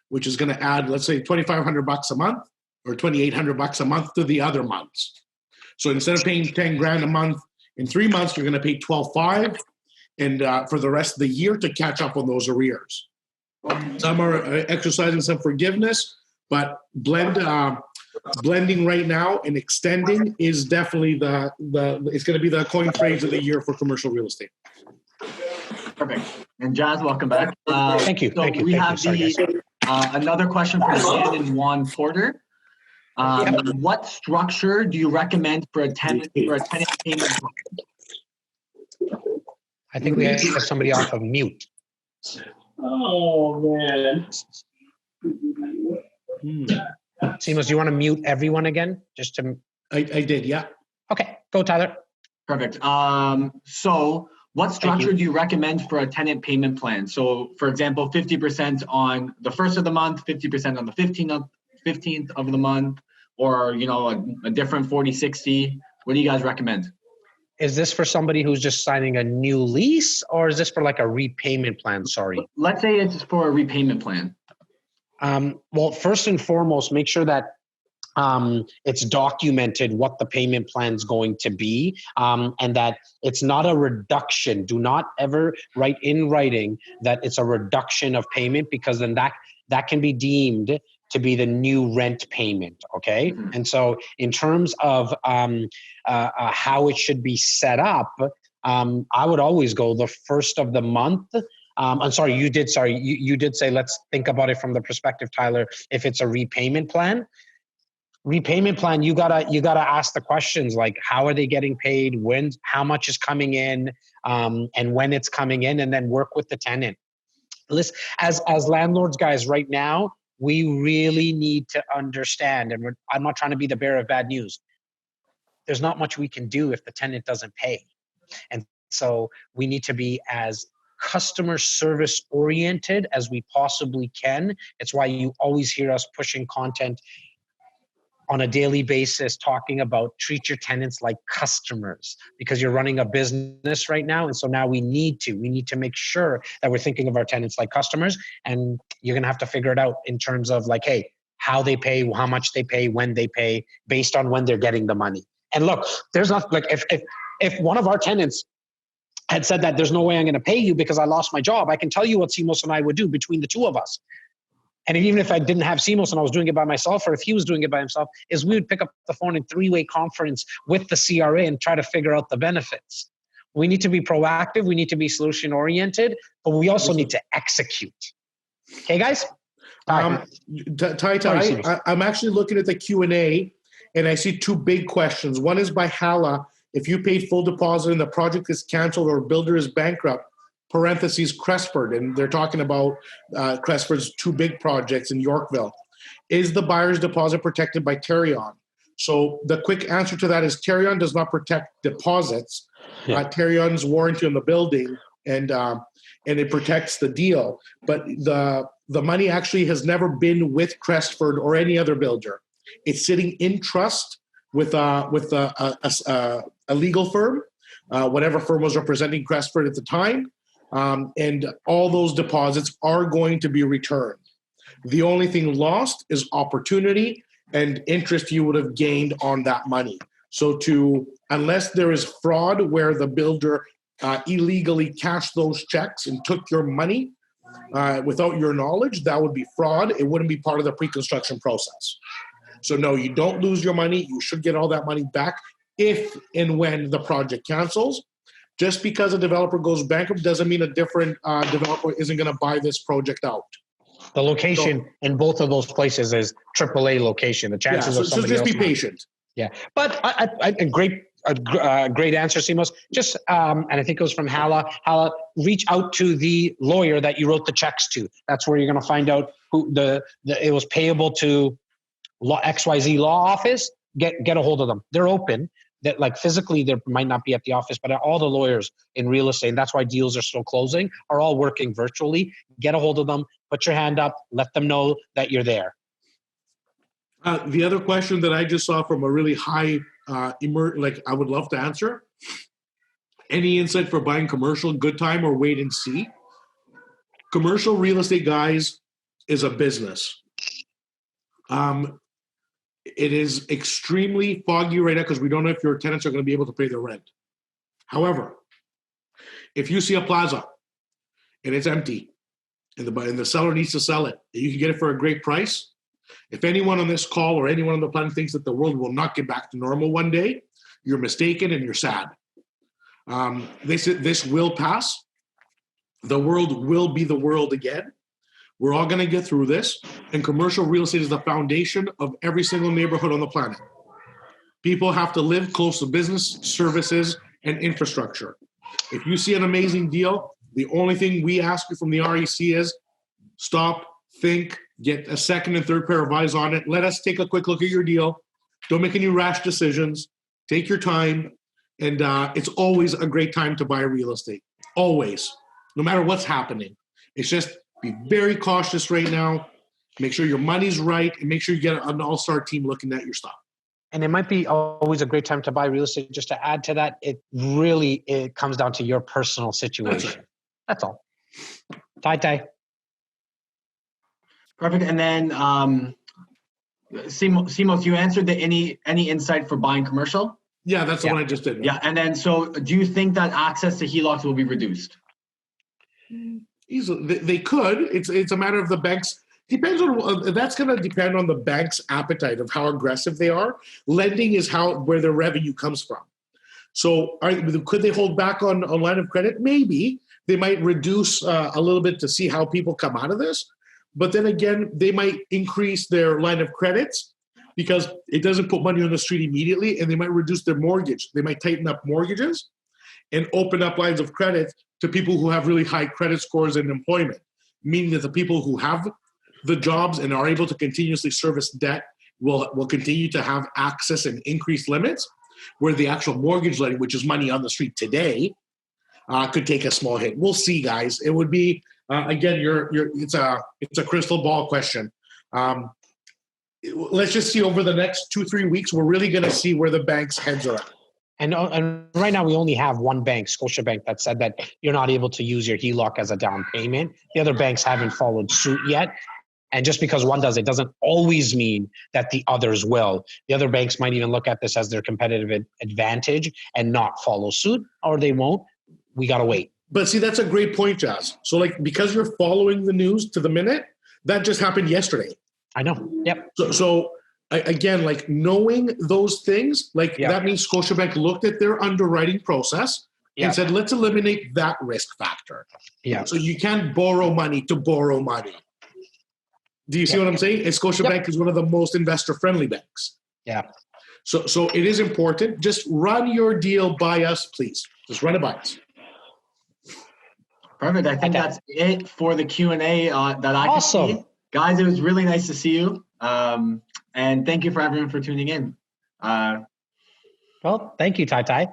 which is going to add, let's say, $2,500 a month or $2,800 a month to the other months. So instead of paying 10 grand a month in 3 months, you're going to pay 12.5, and for the rest of the year to catch up on those arrears. Some are exercising some forgiveness, but blending right now and extending is definitely it's going to be the coin phrase of the year for commercial real estate. Perfect. And Jas, welcome back. Thank you. So Thank you. We Thank have you. Another question from Shannon Juan Porter. What structure do you recommend for a tenant payment? I think we have somebody off of mute. Oh, man. Simos, do you want to mute everyone again? Just to. I did, yeah. Okay, go, Tyler. Perfect. So what structure do you recommend for a tenant payment plan? So, for example, 50% on the first of the month, 50% on the 15th of the month, or, a different 40-60. What do you guys recommend? Is this for somebody who's just signing a new lease, or is this for like a repayment plan? Sorry. Let's say it's for a repayment plan. Well, first and foremost, make sure that it's documented what the payment plan is going to be, and that it's not a reduction. Do not ever write in writing that it's a reduction of payment, because then that can be deemed to be the new rent payment, okay? Mm-hmm. And so in terms of how it should be set up, I would always go the first of the month. I'm sorry, you did say, let's think about it from the perspective, Tyler, if it's a repayment plan. Repayment plan, you gotta ask the questions like, how are they getting paid, how much is coming in, and when it's coming in, and then work with the tenant. Listen, as landlords, guys, right now, we really need to understand, and I'm not trying to be the bearer of bad news. There's not much we can do if the tenant doesn't pay. And so we need to be as customer service oriented as we possibly can. It's why you always hear us pushing content on a daily basis, talking about treat your tenants like customers, because you're running a business right now. And so now we need to make sure that we're thinking of our tenants like customers, and you're going to have to figure it out in terms of like, hey, how they pay, how much they pay, when they pay, based on when they're getting the money. And look, there's not like, if one of our tenants had said that there's no way I'm going to pay you because I lost my job, I can tell you what Simos and I would do between the two of us. And even if I didn't have Simos and I was doing it by myself, or if he was doing it by himself, is we would pick up the phone in three-way conference with the CRA and try to figure out the benefits. We need to be proactive. We need to be solution-oriented, but we also need to execute. Okay, guys? Ty, I'm actually looking at the Q&A, and I see two big questions. One is by Hala. If you paid full deposit and the project is canceled or builder is bankrupt, parentheses Crestford, and they're talking about Crestford's two big projects in Yorkville. Is the buyer's deposit protected by Tarion? So the quick answer to that is Tarion does not protect deposits. Tarion's warranty on the building, and it protects the deal. But the money actually has never been with Crestford or any other builder. It's sitting in trust with a legal firm, whatever firm was representing Crestford at the time. And all those deposits are going to be returned. The only thing lost is opportunity and interest you would have gained on that money. So unless there is fraud where the builder illegally cashed those checks and took your money without your knowledge, that would be fraud. It wouldn't be part of the pre-construction process. So no, you don't lose your money. You should get all that money back if and when the project cancels. Just because a developer goes bankrupt doesn't mean a different developer isn't going to buy this project out. The location in both of those places is AAA location. The chances of somebody just else be patient. Yeah, but a great answer, Simos. Just and I think it was from Hala. Hala, reach out to the lawyer that you wrote the checks to. That's where you're going to find out who it was payable to XYZ law office. Get a hold of them. They're open. that like physically there might not be at the office, but all the lawyers in real estate, and that's why deals are still closing, are all working virtually. Get a hold of them, put your hand up, let them know that you're there. The other question that I just saw from a really high, I would love to answer. Any insight for buying commercial, good time or wait and see? Commercial real estate, guys, is a business. It is extremely foggy right now because we don't know if your tenants are going to be able to pay their rent. However, if you see a plaza and it's empty and the seller needs to sell it, and you can get it for a great price, if anyone on this call or anyone on the planet thinks that the world will not get back to normal one day, you're mistaken and you're sad. This will pass. The world will be the world again. We're all going to get through this. And commercial real estate is the foundation of every single neighborhood on the planet. People have to live close to business, services, and infrastructure. If you see an amazing deal, the only thing we ask you from the REC is stop, think, get a second and third pair of eyes on it. Let us take a quick look at your deal. Don't make any rash decisions. Take your time. And it's always a great time to buy real estate. Always. No matter what's happening. It's just be very cautious right now. Make sure your money's right. And make sure you get an all-star team looking at your stuff. And it might be always a great time to buy real estate. Just to add to that, it comes down to your personal situation. That's all. Tai. Perfect. And then, Simos, you answered any insight for buying commercial? Yeah, that's the one I just did. Yeah, and then so do you think that access to HELOCs will be reduced? Easily, they could. It's a matter of the banks. Depends on that's going to depend on the bank's appetite of how aggressive they are. Lending is where their revenue comes from. So, could they hold back on line of credit? Maybe they might reduce a little bit to see how people come out of this. But then again, they might increase their line of credits because it doesn't put money on the street immediately, and they might reduce their mortgage. They might tighten up mortgages and open up lines of credit to people who have really high credit scores and employment, meaning that the people who have the jobs and are able to continuously service debt will continue to have access and increased limits, where the actual mortgage lending, which is money on the street today, could take a small hit. We'll see, guys. It would be again, it's a crystal ball question. Let's just see over the next 2-3 weeks. We're really going to see where the bank's heads are at. And right now we only have one bank, Scotiabank, that said that you're not able to use your HELOC as a down payment. The other banks haven't followed suit yet. And just because one does, it doesn't always mean that the others will. The other banks might even look at this as their competitive advantage and not follow suit, or they won't. We got to wait. But see, that's a great point, Jas. So because you're following the news to the minute, that just happened yesterday. I know. Yep. So again, knowing those things, that means Scotiabank looked at their underwriting process and said, let's eliminate that risk factor. Yeah. So you can't borrow money to borrow money. Do you see what I'm saying? And Scotiabank is one of the most investor-friendly banks. Yeah. So it is important. Just run your deal by us, please. Just run it by us. Perfect. I think that's it for the Q&A that I can see. Guys, it was really nice to see you. And thank you for everyone for tuning in. Well, thank you, Tai.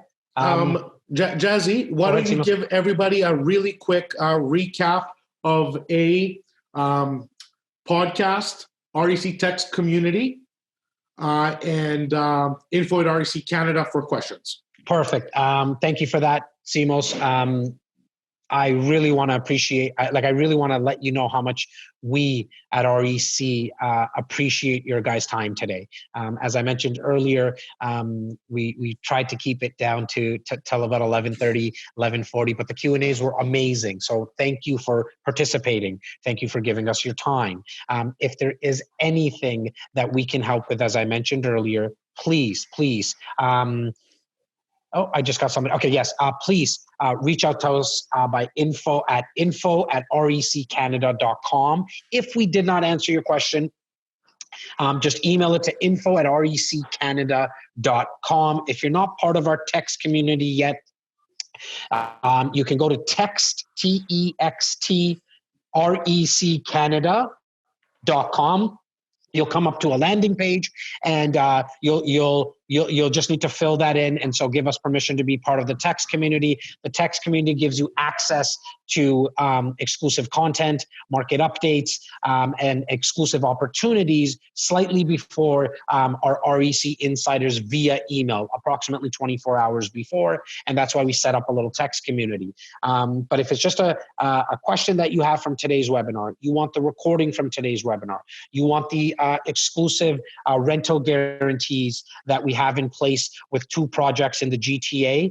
Jazzy, why don't you give everybody a really quick recap of a podcast, REC Text Community, and info at REC Canada for questions. Perfect. Thank you for that, Simos. I really want to I really want to let you know how much we at REC appreciate your guys' time today. As I mentioned earlier, we tried to keep it down to till about 11:30, 11:40, but the Q&As were amazing. So thank you for participating. Thank you for giving us your time. If there is anything that we can help with, as I mentioned earlier, please, I just got something. Okay, yes. Please reach out to us by info at reccanada.com. If we did not answer your question, just email it to info at reccanada.com. If you're not part of our text community yet, you can go to text, TEXT, reccanada.com. You'll come up to a landing page, and you'll You'll just need to fill that in. And so give us permission to be part of the text community. The text community gives you access to exclusive content, market updates, and exclusive opportunities slightly before our REC insiders via email, approximately 24 hours before. And that's why we set up a little text community. But if it's just a question that you have from today's webinar, you want the recording from today's webinar, you want the exclusive rental guarantees that we have in place with 2 projects in the GTA,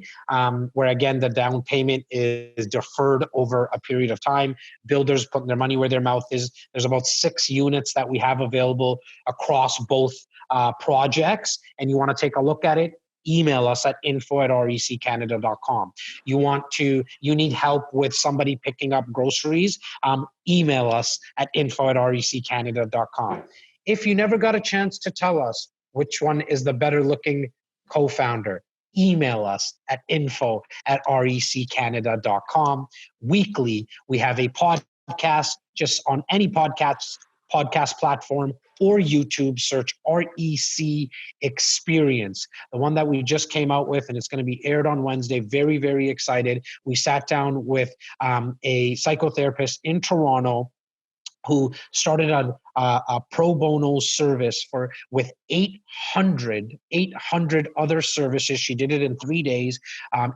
where again, the down payment is deferred over a period of time. Builders putting their money where their mouth is. There's about 6 units that we have available across both projects, and you want to take a look at it, email us at info@reccanada.com. You need help with somebody picking up groceries, email us at info@reccanada.com. If you never got a chance to tell us which one is the better looking co-founder, email us at info@reccanada.com. Weekly, we have a podcast just on any podcast platform or YouTube. Search REC Experience, the one that we just came out with, and it's going to be aired on Wednesday. Very, very excited. We sat down with a psychotherapist in Toronto who started a pro bono service with 800 other services. She did it in 3 days,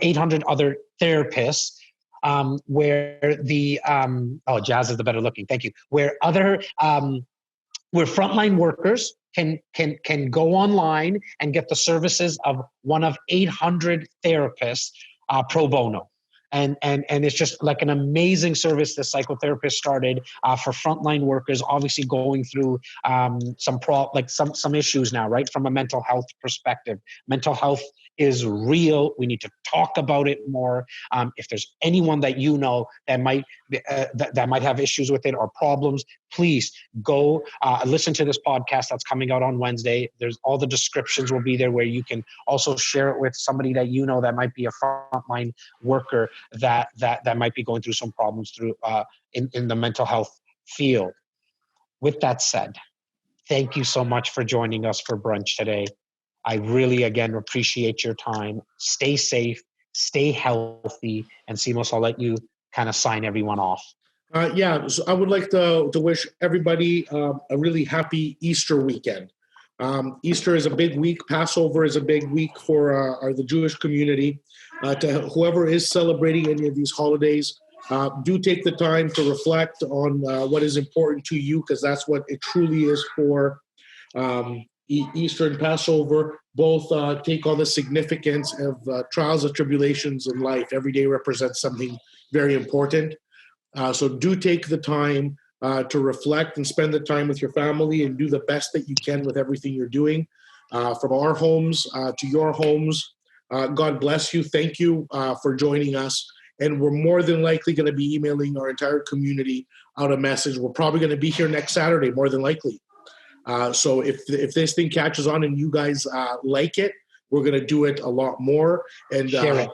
800 other therapists, where the Jas is the better looking. Thank you. Where frontline workers can go online and get the services of one of 800 therapists pro bono. And it's just like an amazing service the psychotherapist started for frontline workers, obviously going through some issues now, right? From a mental health perspective. Mental health is real. We need to talk about it more. If there's anyone that you know that might have issues with it or problems, please go listen to this podcast that's coming out on Wednesday. There's all the descriptions will be there where you can also share it with somebody that you know that might be a frontline worker that might be going through some problems in the mental health field. With that said, thank you so much for joining us for brunch today. I really, again, appreciate your time. Stay safe, stay healthy, and Simos, I'll let you kind of sign everyone off. So I would like to wish everybody a really happy Easter weekend. Easter is a big week. Passover is a big week for the Jewish community. To whoever is celebrating any of these holidays, do take the time to reflect on what is important to you, because that's what it truly is for. Easter and Passover both take on the significance of trials and tribulations in life. Every day represents something very important. So do take the time to reflect and spend the time with your family and do the best that you can with everything you're doing. From our homes to your homes, God bless you. Thank you for joining us. And we're more than likely going to be emailing our entire community out a message. We're probably going to be here next Saturday, more than likely. So if this thing catches on and you guys like it, we're going to do it a lot more. And share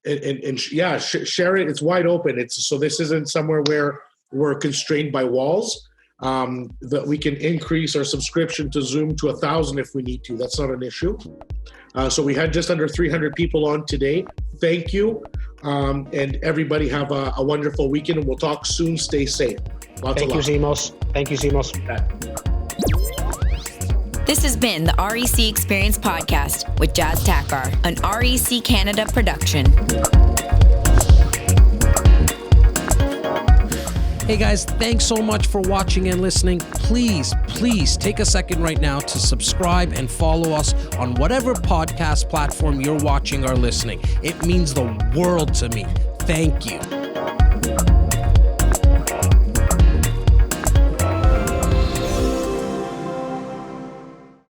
it. Share it. It's wide open. So this isn't somewhere where we're constrained by walls. That we can increase our subscription to Zoom to 1,000 if we need to. That's not an issue. So we had just under 300 people on today. Thank you. And everybody have a wonderful weekend, and we'll talk soon. Stay safe. Thank you, Simos. Thank you, Simos. This has been the REC Experience Podcast with Jas Takhar, an REC Canada production. Hey guys, thanks so much for watching and listening. Please take a second right now to subscribe and follow us on whatever podcast platform you're watching or listening. It means the world to me. Thank you.